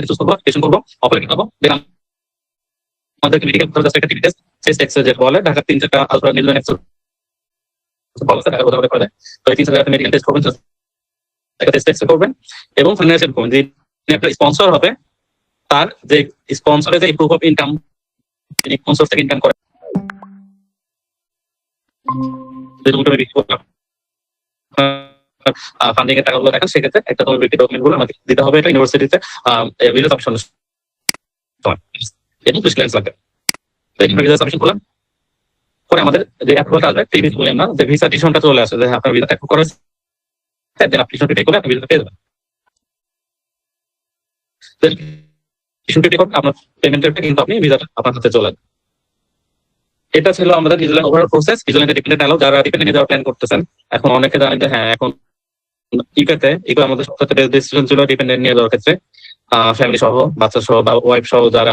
চুজ করবো, অ্যাপ্লিকেশন করবো, অফার কিনবো, দেন আমাদেরকে মেডিকেল খরচ একটা টিভি টেস্ট, চেস্ট এক্স-রে যেটা বলে, ঢাকা 3-4টা আলট্রা নিউজিল্যান্ড এক্স বলছে ঢাকা কোথাও করে, তো এই 3-4টা মেডিকেল টেস্ট করবেন, একটা টেস্ট এক্স-রে করবেন, এবং ফাইন্যান্সিয়াল করবেন। যে একটা স্পন্সর হবে তার যে স্পন্সরের যে প্রুফ অফ ইনকাম, তিনি কোন সোর্স থেকে ইনকাম করে, ফান্ডিং এর টাকাগুলো দেখেন, সেক্ষেত্রে একটা তোমার ব্যক্তি ডকুমেন্ট গুলো আমাকে দিতে হবে, এটা ইউনিভার্সিটিতে ভিসা সাবমিশন এবং ক্লিয়ারেন্স লাগবে। ভিসা সাবমিশন করলাম পরে আমাদের যে অ্যাপ্রুভালটা আসবে, টিভি বললাম না, যে ভিসা ডিসিশনটা চলে আসে যে আপনার ভিসাটা অ্যাপ্রুভ করা হয়েছে, দেন অ্যাপ্লিকেশন পে করে আপনি ভিসা পেয়ে যাবেন। আপনার পেমেন্টেরটা কিন্তু আপনি ভিসাটা আপনার হাতে চলে আসবে। এটা ছিল আমাদের নিউজিল্যান্ড ওভারঅল প্রসেস। নিউজিল্যান্ডে ডিপেন্ডেন্ট আলো যারা ডিপেন্ডেন্ট নিয়ে যাওয়ার প্ল্যান করতেছেন, এখন অনেকে জানেন যে হ্যাঁ এখন ইউকেতে এগুলো আমাদের সবথেকে বেস্ট ডিসিশন ছিল ডিপেন্ডেন্ট নিয়ে যাওয়ার ক্ষেত্রে, ফ্যামিলি সহ, বাচ্চা সহ বা ওয়াইফ সহ, যারা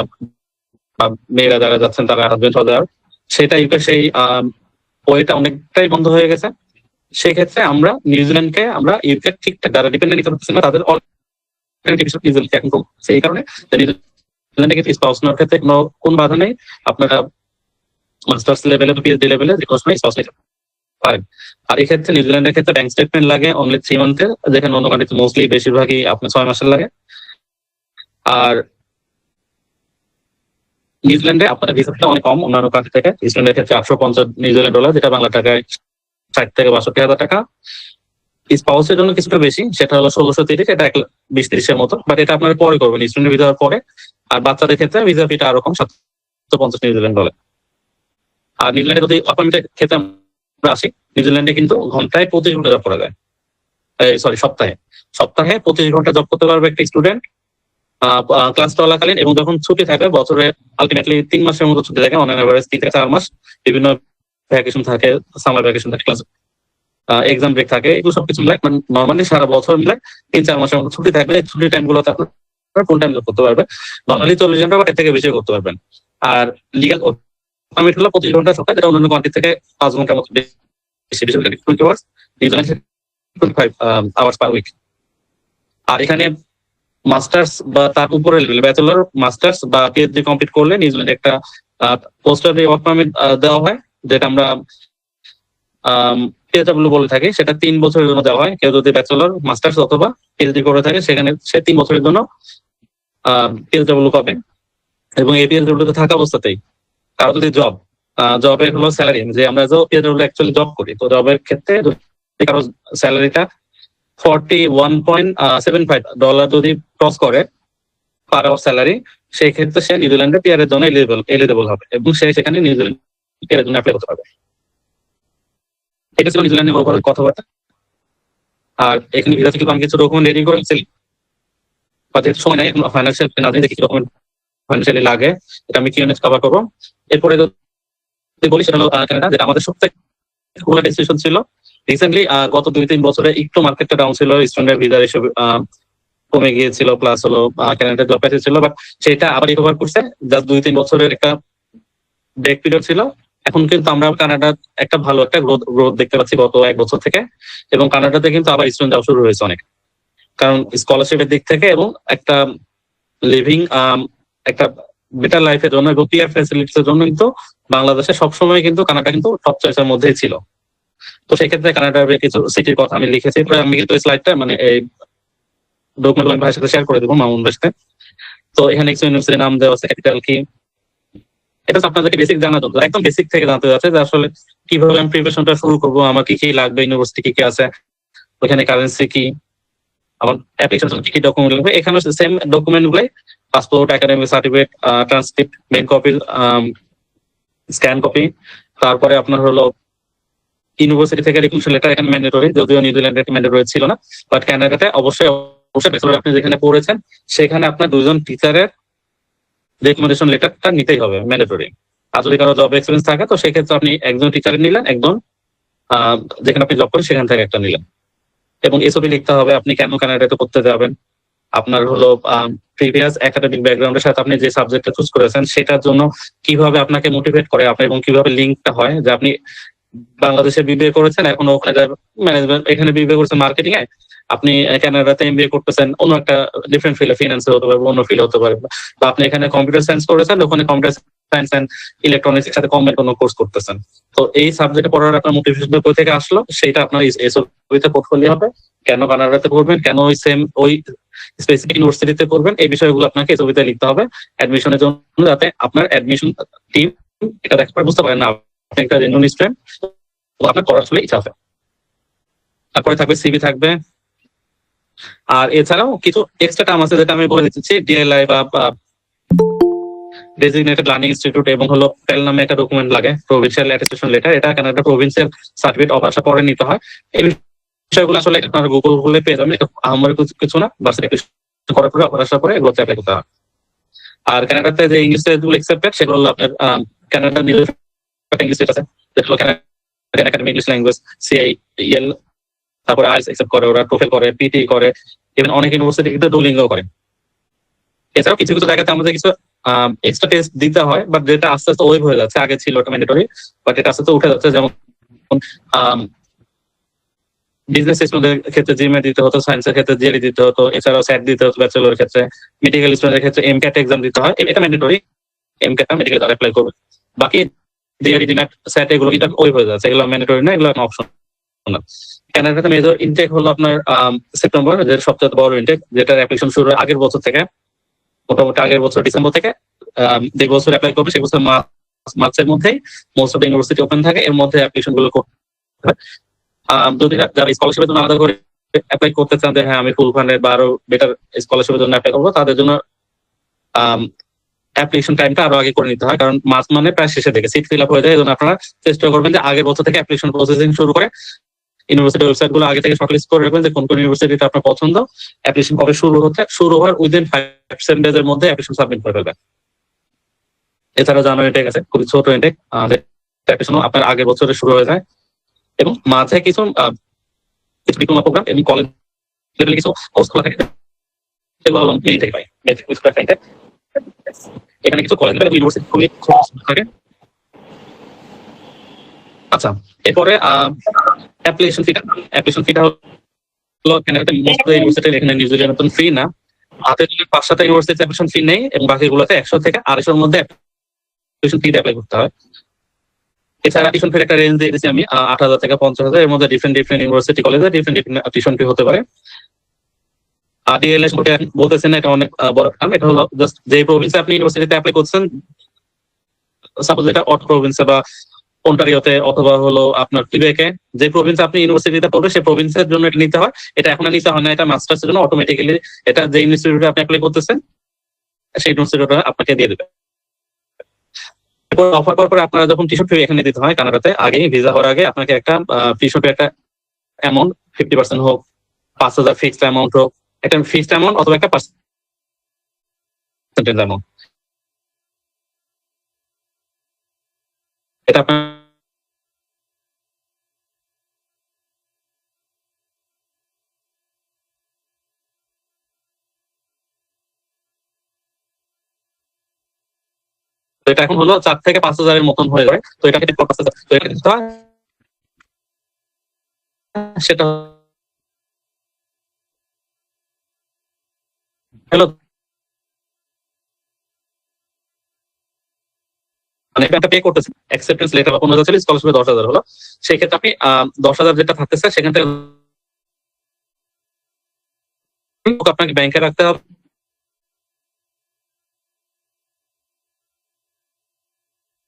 মেয়েরা যারা যাচ্ছেন তারা হাজবেন্ড সহ যারা, সেটা ইউকে সেই ওয়েটা অনেকটাই বন্ধ হয়ে গেছে। সেই ক্ষেত্রে আমরা নিউজিল্যান্ডকে আমরা ইউকে ঠিকঠাক যারা ডিপেন্ডেন্ট নিতে পারতেছেন না তাদের নিউজিল্যান্ডকে এখন সেই কারণে নিউজিল্যান্ডে কিন্তু স্পাউস নেওয়ার ক্ষেত্রে কোন বাধা নেই, আপনারা মাস্টার্স লেভেলে বা পিএইচডি লেভেলে যে কোনো সময় স্পাউস নিতে পারেন। আর এই ক্ষেত্রে নিউজিল্যান্ডের ক্ষেত্রে ব্যাংক স্টেটমেন্ট লাগে অনলি 3 মান্থের, যেখানে অন্য কান্ট্রিতে মোস্টলি বেশিরভাগই আপনার 6 মাসের লাগে। আর নিউজিল্যান্ডে আপনার ভিসাটা অনেক কম অন্যান্য কান্ট্রি থেকে, নিউজিল্যান্ডের ক্ষেত্রে 850 নিউজিল্যান্ড ডলার, যেটা বাংলা টাকায় 60 থেকে 62,000 টাকা। স্পাউসের জন্য কিছুটা বেশি, সেটা হলো 1630, এটা 1,20-30 মতো, বাট এটা আপনারা পরে করবেন স্টুডেন্ট ভিসার পরে। আর বাচ্চাদের ক্ষেত্রে ভিসা ফিটা আরো কম, 750 নিউজিল্যান্ড ডলার। আর নিউজিল্যান্ডে যদি অ্যাপয়েন্টমেন্টের ক্ষেত্রে আমরা আসি, নিউজিল্যান্ডে কিন্তু ঘন্টায় 25 ঘন্টা জব করা যায়, সরি সপ্তাহে 25 ঘন্টা জব করতে পারবে একটা স্টুডেন্ট ক্লাস চলাকালীন। এবং যখন ছুটি থাকে বছরে আলটিমেটলি 3 মাসের মতো ছুটি থাকে, অন এভারেজ 3 থেকে 4 মাস, বিভিন্ন ভ্যাকেশন থাকে, সামার ভ্যাকেশন থাকে, ক্লাস এক্সাম ব্রেক থাকে, এগুলো সবকিছু মিলে নর্মালি সারা বছর মিলে 3-4 মাসের মতো ছুটি থাকবে। এই ছুটির টাইম গুলোতে আপনার ফুল টাইম জব করতে পারবে, নর্মালি 40 ঘন্টা বা এর থেকে বেশি করতে পারবেন। আর লিগাল পারমিট হলো 25 ঘন্টা সপ্তাহে, যেটা অন্যান্য কান্ট্রি থেকে 5 ঘন্টার মতো বেশি, 20 আওয়ার্স, 25 আওয়ার্স পার উইক। আর এখানে মাস্টার্স বা তার উপরে লেভেল ব্যাচেলর, মাস্টার্স বা পিএইচডি কমপ্লিট করলে নিউজিল্যান্ডে একটা পোস্টার ওয়ার্ক পারমিট দেওয়া হয়, যেটা আমরা পিএইচডব্লিউ বলে থাকি। সেটা 3 বছরের জন্য দেওয়া হয়। কেউ যদি ব্যাচেলর, মাস্টার্স অথবা পিএইচডি করে থাকে, সেখানে সে 3 বছরের জন্য পিএইচডব্লিউ পাবে। এবং এই পিএইচডব্লিউ তে থাকা অবস্থাতেই কারো যদি জব জবের হলো স্যালারি, যে আমরা অ্যাকচুয়ালি জব করি, তো জবের ক্ষেত্রে যদি কারো স্যালারিটা $41.75 যদি ক্রস করে পার আওয়ার স্যালারি, সেই ক্ষেত্রে সে নিউজিল্যান্ডের পিআর এর জন্য এলিজিবল হবে এবং সে সেখানে নিউজিল্যান্ড পিআর এর জন্য অ্যাপ্লাই করতে পারবে। এটা ছিল নিউজিল্যান্ডের ওভারঅল কথাবার্তা। আর এখানে ভিসা থেকে আমি কিছু ডকুমেন্ট রেডি করেছি, বা যেহেতু সময় নেই এখন ফাইন্যান্সিয়াল না জানি কিছু ডকুমেন্ট ফাইন্যান্সিয়ালি লাগে, এটা আমি কিউএনএ কভার করবো। এরপরে যদি বলি সেটা হলো কানাডা, যেটা আমাদের সবথেকে ভালো ডিসিশন ছিল। রিসেন্টলি গত 2-3 বছরে একটু মার্কেটটা ডাউন ছিল, স্টুডেন্ট ভিসার এসব কমে গিয়েছিল, প্লাস হলো কানাডা জব প্যাকেজ ছিল, বাট সেটা আবার রিকভার করছে। জাস্ট 2-3 বছরের একটা ব্রেক পিরিয়ড ছিল। এখন কিন্তু আমরা কানাডার একটা ভালো একটা গ্রোথ দেখতে পাচ্ছি গত 1 বছর থেকে, এবং কানাডাতে কিন্তু আবার স্টুডেন্ট যাওয়া শুরু হয়েছে অনেক, কারণ স্কলারশিপের দিক থেকে এবং একটা লিভিং একটা বেটার লাইফের জন্য এবং পিআর ফ্যাসিলিটিস এর জন্য কিন্তু বাংলাদেশে সবসময় কিন্তু কানাডা কিন্তু টপ চয়েসের মধ্যেই ছিল। তো সেক্ষেত্রে কানাডার কিছু সিটির কথা আমি লিখেছি, আমি কিন্তু এই স্লাইডটা মানে এই ডকুমেন্ট ভাইয়ের সাথে শেয়ার করে দেবো, মামুন ভাইয়ের সাথে। তো এখানে কিছু ইউনিভার্সিটির নাম দেওয়া আছে, ক্যাপিটাল কি, এটা তো আপনাদেরকে বেসিক জানা দরকার, একদম বেসিক থেকে জানতে যাচ্ছে যে আসলে কিভাবে আমি প্রিপারেশনটা শুরু করবো, আমার কি কি লাগবে, ইউনিভার্সিটি কি কি আছে, ওখানে কারেন্সি কি, আমার অ্যাপ্লিকেশন কি কি ডকুমেন্ট লাগবে। এখানে সেম ডকুমেন্ট গুলাই, passport, academic certificate, transcript, main copy, scan copy, তারপরে আপনার হলো ইউনিভার্সিটি থেকে রিকমেন্ডেশন লেটার এখানে ম্যান্ডেটরি, যদিও নিউজিল্যান্ডে ম্যান্ডেটরি ছিল না, বাট কানাডাতে অবশ্যই ব্যাচেলর আপনি যেখানে পড়েছেন সেখানে আপনার 2 জন টিচারের রিকমেন্ডেশন লেটারটা নিতেই হবে, ম্যান্ডেটরি। আর যদি কারো জব এক্সপিরিয়েন্স থাকে তো সেক্ষেত্রে আপনি একজন টিচারের নিলেন, একজন যেখানে আপনি জব করেন সেখান থেকে একটা নিলেন, এবং এসবই লিখতে হবে আপনি কেন কানাডাতে করতে যাবেন, আপনার হলো প্রিভিয়াস একাডেমিক ব্যাকগ্রাউন্ডের সাথে আপনি যে সাবজেক্টটা চুজ করেছেন সেটার জন্য কিভাবে আপনাকে মোটিভেট করে আপনি, এবং কিভাবে লিঙ্কটা হয় যে আপনি বাংলাদেশে বিবিএ করেছেন, এখন ওখানে ম্যানেজমেন্ট, এখানে বিবিএ করেছেন মার্কেটিং এ, আপনি কানাডাতে এমবিএ করতেছেন অন্য একটা ডিফারেন্ট ফিল্ডে, ফিনান্সে হতে পারে, অন্য ফিল্ড হতে পারে, বা আপনি এখানে কম্পিউটার সায়েন্স করেছেন, ওখানে কম্পিউটার সায়েন্স এন্ড ইলেকট্রনিক্স এর সাথে কম্বাইন কোনো কোর্স করতেছেন। তো এই সাবজেক্টে পড়ার আপনার মোটিভেশন কোথা থেকে আসলো সেটা আপনার এসবিতে পোর্টফোলিও হবে, কেন কানাডাতে করবেন, কেন ওই স্পেসিফিক ইউনিভার্সিটিতে করবেন, এই বিষয়গুলো আপনাকে এসবিতে লিখতে হবে অ্যাডমিশনের জন্য, যাতে আপনার অ্যাডমিশন টিম এটা একবার বুঝতে পারেন না আপনি একটা জেনুইন স্টুডেন্ট, আপনার পড়ার আসলে ইচ্ছা আছে। তারপরে থাকবে সিভি থাকবে, আর এছাড়াও কিছু এক্সট্রা টার্ম আছে যেটা আমি বলে দিচ্ছি, ডিএলআই বা ডেজিগনেটেড লার্নিং ইনস্টিটিউট, এবং হলো টেল নামে একটা ডকুমেন্ট লাগে, প্রভিন্সিয়াল অ্যাটেস্টেশন লেটার, এটা কানাডা প্রভিন্সিয়াল সার্টিফিকেট অফ আসার পরে নিতে হয়। এই বিষয়গুলো আসলে আপনারা গুগলে পেয়ে যাবেন, আমার কিছু না, বাস করার পরে অফার আসার পরে এগুলোতে অ্যাপ্লাই করতে হয়। আর কানাডাতে যে ইংলিশ টেস্টগুলো অ্যাকসেপ্টেড সেগুলো হলো আপনার কানাডার নিজস্ব ইংলিশ টেস্ট আছে, যেগুলো Canadian academy English language, CIL, তারপরে আইএলটিএস অ্যাকসেপ্ট করে, ওরা টোফেল করে, পিটি করে, ইভেন অনেক ইউনিভার্সিটি কিন্তু ডুওলিঙ্গো করে। এছাড়াও কিছু কিছু জায়গাতে আমাদের কিছু এক্সট্রা টেস্ট দিতে হয়, বাট যেটা আস্তে আস্তে ওয়েভ হয়ে যাচ্ছে, আগে ছিল ওটা ম্যান্ডেটরি, বাট এটা আস্তে আস্তে উঠে যাচ্ছে। যেমন বিজনেস স্টুডেন্টের ক্ষেত্রে জিএমএ দিতে হতো, সায়েন্সের ক্ষেত্রে জিএডি দিতে হতো, এছাড়াও স্যাট দিতে হতো ব্যাচেলরের ক্ষেত্রে, মেডিকেল স্টুডেন্টের ক্ষেত্রে এমক্যাট এক্সাম দিতে হয়, এটা ম্যান্ডেটরি, এমক্যাটটা মেডিকেল দ্বারা অ্যাপ্লাই করবে। বাকি জিএডি, জিম্যাট, স্যাট এগুলো কিন্তু ওয়েভ হয়ে যাচ্ছে, এগুলো ম্যান্ডেটরি না, এগুলো অপশন। কানাডাতে মেজর ইনটেক হলো আপনার সেপ্টেম্বর, যে সবচেয়ে বড় ইনটেক, যেটার অ্যাপ্লিকেশন শুরু হয় আগের বছর থেকে, মোটামুটি আগের বছর ডিসেম্বর থেকে, যে বছর অ্যাপ্লাই করবে সেই বছর মার্চের মধ্যেই most of the university open থাকে, এর মধ্যে অ্যাপ্লিকেশন গুলো করতে হয়। যদি যারা স্কলারশিপের জন্য আলাদা করে অ্যাপ্লাই করতে চান যে হ্যাঁ আমি ফুল ফান্ডের বা আরো বেটার স্কলারশিপের জন্য অ্যাপ্লাই করবো, তাদের জন্য অ্যাপ্লিকেশন টাইমটা আরো আগে করে নিতে হয়, কারণ মার্চ মানে প্রায় শেষের দিকে সিট ফিল আপ হয়ে যায়। এই জন্য আপনারা চেষ্টা করবেন যে আগের বছর থেকে অ্যাপ্লিকেশন প্রসেসিং শুরু করে ইউনিভার্সিটি ওয়েবসাইট গুলো আগে থেকে শর্টলিস্ট করে রাখবেন যে কোন কোন ইউনিভার্সিটিটা আপনার পছন্দ, অ্যাপ্লিকেশন কবে শুরু হওয়ার উইদিন 5-7 days এর মধ্যে অ্যাপ্লিকেশন সাবমিট করে ফেলবেন। এছাড়া জানুয়ারি ইনটেক আছে, খুবই ছোট ইনটেক, অ্যাপ্লিকেশন আপনার আগের বছরে শুরু হয়ে যায়, এবং মাঝে কিছু ডিপ্লোমা প্রোগ্রাম এবং কলেজ লেভেলে কিছু কোর্স খোলা থাকে, সেগুলো হলো ইনটেক পাই এখানে কিছু কলেজ লেভেল ইউনিভার্সিটি খুবই থাকে। আচ্ছা, এরপরে অ্যাপ্লিকেশন ফিটা হলো কানাডাতে মোস্ট ইউনিভার্সিটি, এখানে নিউজিল্যান্ডের মতন ফ্রি না, হাতে 5-7টা ইউনিভার্সিটি অ্যাপ্লিকেশন ফি নেই, এবং বাকিগুলোতে 100 থেকে 250 মধ্যে অ্যাপ্লিকেশন ফি অ্যাপ্লাই করতে হয়। এছাড়া টিউশন ফির একটা রেঞ্জ দিয়ে দিয়েছি আমি 8,000 থেকে 50,000, এর মধ্যে ডিফারেন্ট ইউনিভার্সিটি কলেজে ডিফারেন্ট টিউশন ফি হতে পারে। আর ডিএলএস বলতেছেন এটা অনেক বড় কারণ, এটা হলো জাস্ট যে প্রভিন্সে আপনি ইউনিভার্সিটিতে অ্যাপ্লাই করছেন সাপোজ এটা অটো প্রভিন্সে বা অন্টারিওতে অথবা হলো আপনার কিবেকে, যে প্রভিন্সে আপনি ইউনিভার্সিটিতে পড়বে সেই প্রভিন্সের জন্য এটা নিতে হয়। এটা এখন আর নিতে হয় না, এটা মাস্টার্সের জন্য অটোমেটিক্যালি এটা যে ইনস্টিটিউটে আপনি অ্যাপ্লাই করতেছেন সেই ইনস্টিটিউটে আপনাকে দিয়ে দেবে। অফার করার পরে আপনারা যখন টিউশন ফি এখানে দিতে হয় কানাডাতে, আগে ভিসা হওয়ার আগে আপনাকে একটা টিউশন ফি একটা অ্যামাউন্ট 50% হোক, 5,000 ফিক্সড অ্যামাউন্ট হোক, একটা ফিক্সড অ্যামাউন্ট অথবা একটা পার্সেন্টেজ অ্যামাউন্ট, এটা আপনার তো এটা এখন হলো 4 থেকে 5,000-এর মতন হয়ে যাবে। তো এটাকে তো এটা দিতে হয়, সেটা হলো মানে ব্যাংকটা পে করতেছে অ্যাকসেপ্টেন্স লেটার বা 15,000 ছিল, স্কলারশিপে 10,000 হলো। সেই ক্ষেত্রে আপনি 10,000 যেটা থাকতেছে সেখান থেকে আপনাকে ব্যাংকে রাখতে হবে,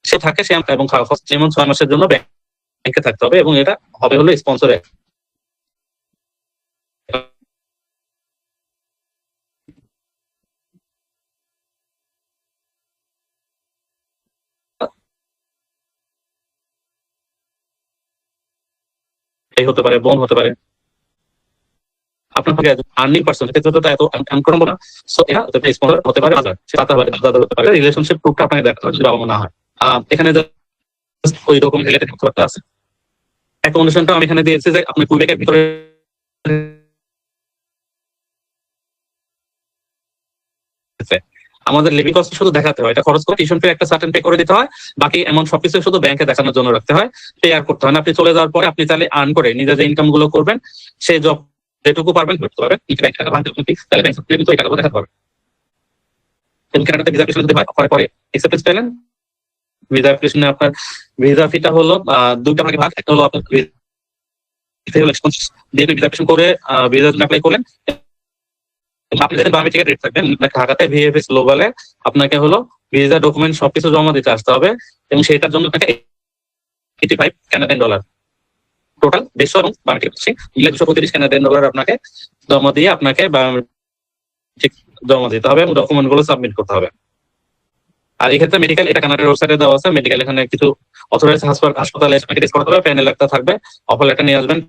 সে থাকে সে এবং খাওয়া খরচ যেমন 6 মাসের জন্য ব্যাংকে থাকতে হবে, এবং এটা হবে হলো স্পন্সরে। এই হতে পারে, বোন হতে পারে, আপনার আর্নিং পার্সন ক্ষেত্রে তো এত আমি করবো না। সো এটা স্পন্সর হতে পারে, বাজার সে দাদা হতে পারে, রিলেশনশিপ প্রুফটা আপনাকে দেখাতে হবে যদি বাবা মা না হয়। এখানে ওই রকম রিলেটেড কথাবার্তা আছে। অ্যাকোমোডেশনটা আমি এখানে দিয়েছি যে আপনি কুইবেকের ভিতরে আমাদের লিভিং কস্ট শুধু দেখাতে হয়, এটা খরচ করে টিউশন ফি একটা সার্টেন পে করে দিতে হয়, বাকি এমন সবকিছু শুধু ব্যাংকে দেখানোর জন্য রাখতে হয়, পে আর করতে হয় না। আপনি চলে যাওয়ার পরে আপনি চাইলে আর্ন করে নিজে যে ইনকাম গুলো করবেন সেই জব যেটুকু পারবেন করতে পারবেন, ব্যাংক টাকা ভাঙতে তাহলে ব্যাংক কিন্তু এই টাকাগুলো দেখাতে পারবে। এবং কানাডাতে ভিসা অ্যাপ্লিকেশন যদি হয় অফার পরে অ্যাকসেপ্টেন্স পেলেন, ভিসা অ্যাপ্লিকেশনে আপনার ভিসা ফিটা হলো দুইটা ভাগে ভাগ, একটা হলো আপনার যেহেতু ভিসা অ্যাপ্লিকেশন করে ভিসার জন্য অ্যাপ্লাই করলেন, আপনি যদি বামে টিকেট রেট থাকবেন ঢাকাতে ভিএফএস গ্লোবালে আপনাকে হলো ভিসা ডকুমেন্ট সবকিছু জমা দিতে আসতে হবে, এবং সেটার জন্য আপনাকে $85 টোটাল 150 এবং বামে টিকেট 235 কানাডিয়ান ডলার আপনাকে জমা দিয়ে আপনাকে জমা দিতে হবে এবং ডকুমেন্ট গুলো সাবমিট করতে হবে। আর এই ক্ষেত্রে মেডিকেল, এটা কানাডার ওয়েবসাইটে দেওয়া আছে, মেডিকেল এখানে কিছু অথরাইজ হাসপাতালে টেস্ট করাতে হবে, প্যানেল একটা থাকবে, অফার লেটার নিয়ে আসবেন,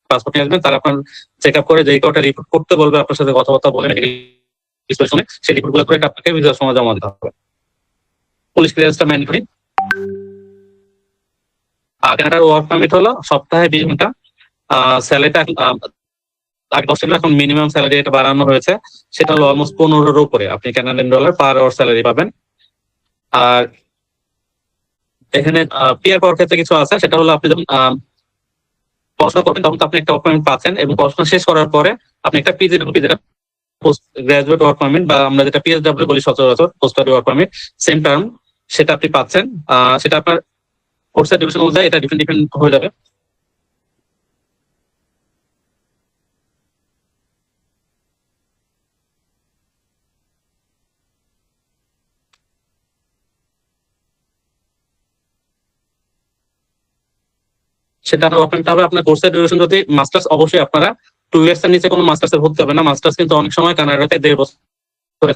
পাসপোর্ট নিয়ে আসবেন, তারা আপনার চেক আপ করে যে কটা রিপোর্ট করতে বলবে আপনার সাথে কথাবার্তা বলে মেডিকেল শুনে সেই রিপোর্ট গুলো করে আপনাকে ভিসার সময় জমা দিতে হবে। পুলিশ ক্লিয়ারেন্সটা ম্যান্ডেটরি। কানাডার ওয়ার্ক পারমিট হলো সপ্তাহে 20 ঘন্টা, স্যালারিটা আগে 10 ছিল, এখন মিনিমাম স্যালারি এটা বাড়ানো হয়েছে, সেটা হলো অলমোস্ট 15-এর উপরে আপনি Canadian dollar per hour salary পাবেন। আর এখানে পিআর পাওয়ার ক্ষেত্রে কিছু আছে, সেটা হলো আপনি যখন পড়াশোনা করবেন তখন আপনি একটা ওয়ার্ক পারমিট পাচ্ছেন, এবং পড়াশোনা শেষ করার পরে আপনি একটা পিজিডব্লিউ, যেটা পোস্ট গ্রাজুয়েট ওয়ার্ক পারমিট বা আমরা যেটা পিএসডব্লিউ বলি সচরাচর, post graduate work permit, same term, সেটা আপনি পাচ্ছেন। সেটা আপনার কোর্সের ডিভিশন অনুযায়ী এটা ডিফারেন্ট হয়ে যাবে। সেটা ওপেনটা হবে আপনার কোর্সের ডিউরেশন। যদি মাস্টার্স, অবশ্যই আপনারা 2 ইয়ার্স এর নিচে কোনো মাস্টার্সে ভর্তি হবে না। মাস্টার্স কিন্তু অনেক সময় কানাডাতে 1.5 বছর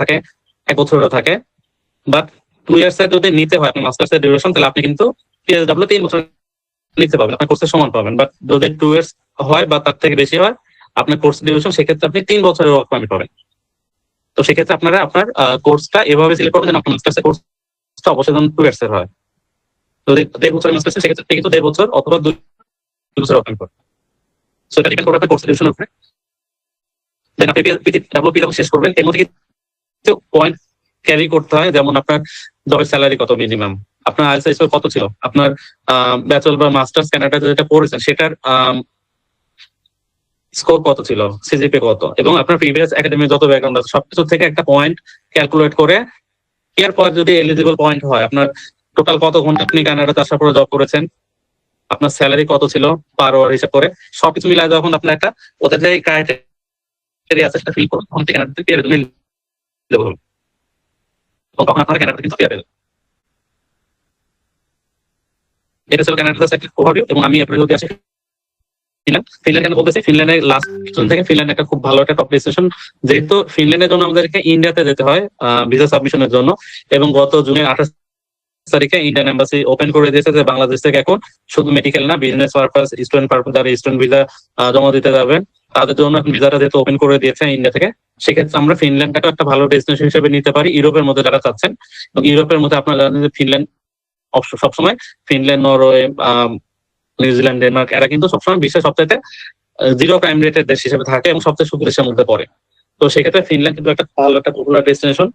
থাকে, 1 বছরও থাকে, বাট 2 ইয়ার্স এর যদি নিতে হয় আপনার মাস্টার্স এর ডিউরেশন, তাহলে আপনি কিন্তু পিএসডব্লিউ 3 বছর নিতে পারবেন, আপনার কোর্সের সমান পাবেন। বাট যদি 2 ইয়ার্স হয় বা তার থেকে বেশি হয় আপনার কোর্স ডিউরেশন, সেক্ষেত্রে আপনি 3 বছরের ওয়ার্ক পারমিট পাবেন। তো সেক্ষেত্রে আপনারা আপনার কোর্সটা এভাবে সিলেক্ট করবেন যেন আপনার মাস্টার্সের কোর্সটা অবশ্যই 2 ইয়ার্স এর হয়। যদি 1.5 বছরের মাস্টার্স, সেক্ষেত্রে কিন্তু 1.5 বছর অথবা 2 বছর ওয়ার্ক পারমিট। সো এটা ডিপেন্ড করবে আপনার কোর্স ডিউরেশনের উপরে। দেন আপনি পিডব্লিউ শেষ করবেন, এর মধ্যে কিছু পয়েন্ট ক্যারি করতে হয়, যেমন আপনার জবের স্যালারি কত মিনিমাম, আপনার আইএলটিএস স্কোর কত ছিল, আপনার ব্যাচেলর বা মাস্টার্স কানাডাতে যেটা পড়েছেন সেটার স্কোর কত ছিল, সিজিপিএ কত, এবং আপনার প্রিভিয়াস একাডেমিক যত ব্যাকগ্রাউন্ড আছে সবকিছু থেকে একটা পয়েন্ট ক্যালকুলেট করে এরপর যদি এলিজিবল পয়েন্ট হয়, আপনার টোটাল কত ঘন্টা আপনি কানাডাতে আসার পরে জব করেছেন, আপনার স্যালারি কত ছিল পার আওয়ার হিসাব করে সবকিছু মিলায় যখন আপনার একটা ওদের যে ক্রাইটেরিয়া আছে সেটা ফিল করুন, তখন কানাডাতে পেয়ে যাবেন, তখন আপনারা কানাডাতে কিন্তু পেয়ে যাবেন। এটা ছিল কানাডার একটা ওভারভিউ। এবং আমি এপ্রিল আসি ফিনল্যান্ড কেন বলতেছি, ফিনল্যান্ডের লাস্ট থেকে ফিনল্যান্ড একটা খুব ভালো একটা টপ ডেস্টিনেশন, যেহেতু ফিনল্যান্ডের জন্য আমাদেরকে ইন্ডিয়াতে যেতে হয় ভিসা সাবমিশনের জন্য। এবং গত জুনের 28 তারিখে ইন্ডিয়ান এম্বাসি ওপেন করে দিয়েছে যে বাংলাদেশ থেকে এখন শুধু মেডিকেল না, বিজনেস পারপাস, স্টুডেন্ট পারপাস, যারা স্টুডেন্ট ভিসা জমা দিতে যাবেন তাদের জন্য এখন ভিসাটা যেহেতু ওপেন করে দিয়েছে ইন্ডিয়া থেকে, সেক্ষেত্রে আমরা ফিনল্যান্ডটাকে একটা ভালো ডেস্টিনেশন হিসেবে নিতে পারি ইউরোপের মধ্যে যারা চাচ্ছেন। এবং ইউরোপের মধ্যে আপনারা জানেন যে ফিনল্যান্ড সবসময়, ফিনল্যান্ড, নরওয়ে, নিউজিল্যান্ড, ডেনমার্ক, এরা কিন্তু সবসময় বিশ্বের সবচাইতে জিরো ক্রাইম রেটের দেশ হিসেবে থাকে এবং সবচেয়ে সুখী দেশের মধ্যে পড়ে। তো সেক্ষেত্রে ফিনল্যান্ড কিন্তু একটা ভালো একটা পপুলার ডেস্টিনেশন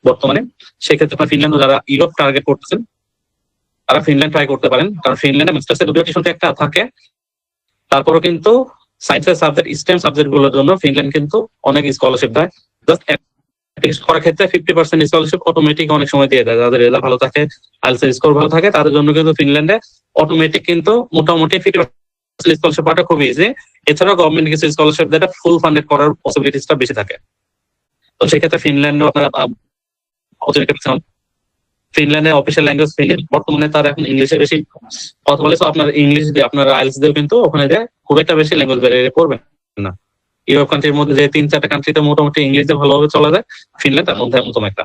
বর্তমানে। সেক্ষেত্রে আপনার ফিনল্যান্ড যারা ইউরোপ টার্গেট করতেছেন তারা ফিনল্যান্ড ট্রাই করতে পারেন, কারণ ফিনল্যান্ডে মাস্টার্সের যদিও টিউশন একটা থাকে, তারপরও কিন্তু সায়েন্সের সাবজেক্ট, স্টেম সাবজেক্ট গুলোর জন্য ফিনল্যান্ড কিন্তু অনেক স্কলারশিপ দেয়। জাস্ট করার ক্ষেত্রে 50% স্কলারশিপ অটোমেটিক অনেক সময় দিয়ে দেয়। যাদের রেজাল্ট ভালো থাকে, আইএলটিএস স্কোর ভালো থাকে, তাদের জন্য কিন্তু ফিনল্যান্ডে অটোমেটিক কিন্তু মোটামুটি 50% স্কলারশিপ পাওয়াটা খুব ইজি। এছাড়াও গভর্নমেন্ট কিছু স্কলারশিপ যেটা ফুল ফান্ডেড করার পসিবিলিটিসটা বেশি থাকে। তো সেক্ষেত্রে ফিনল্যান্ডও আপনারা অপরচুনিটি পাচ্ছেন। ফিনল্যান্ডের অফিসিয়াল ল্যাঙ্গুয়েজ ফিনল্যান্ড, বর্তমানে তারা এখন ইংলিশে বেশি কথা বলে। তো আপনার ইংলিশ দিয়ে, আপনার আইএলটিএস দিয়েও কিন্তু ওখানে যে খুব একটা বেশি ল্যাঙ্গুয়েজ ব্যারিয়ার পড়বেন না। ইউরোপ কান্ট্রির মধ্যে যে 3-4টা কান্ট্রিতে মোটামুটি ইংলিশে ভালোভাবে চলা যায়, ফিনল্যান্ড তার মধ্যে অন্যতম একটা।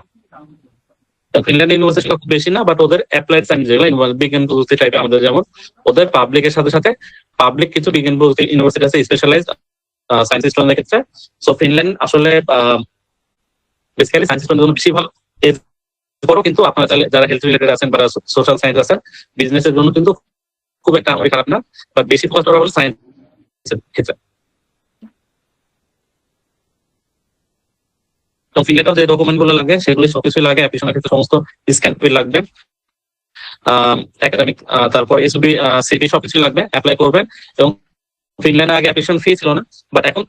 ফিনল্যান্ড ইউনিভার্সিটি খুব বেশি না, বাট ওদের অ্যাপ্লাইড সায়েন্স যেগুলো বিজ্ঞান প্রযুক্তি টাইপের, আমাদের যেমন ওদের পাবলিকের সাথে সাথে পাবলিক কিছু বিজ্ঞান প্রযুক্তি ইউনিভার্সিটি আছে স্পেশালাইজড সায়েন্স স্টুডেন্টের ক্ষেত্রে। সো ফিনল্যান্ড আসলে বেসিক্যালি সায়েন্স স্টুডেন্টের জন্য বেশি ভালো। এরপরও কিন্তু আপনারা যারা হেলথ রিলেটেড আছেন বা সোশ্যাল সায়েন্স আছেন, বিজনেসের জন্য কিন্তু খুব একটা খারাপ না, বাট বেশি কষ্ট করা হলো সায়েন্সের ক্ষেত্রে। তো ফিনল্যান্ডেও যে ডকুমেন্ট গুলো লাগে সেগুলো সবকিছু লাগে, অ্যাপ্লিকেশনের ক্ষেত্রে সমস্ত স্ক্যান কপি লাগবে, একাডেমিক, তারপর এসবি, সিভি সবকিছু লাগবে, অ্যাপ্লাই করবেন। এবং ফিনল্যান্ডে আগে অ্যাপ্লিকেশন ফি ছিল না, বাট এখন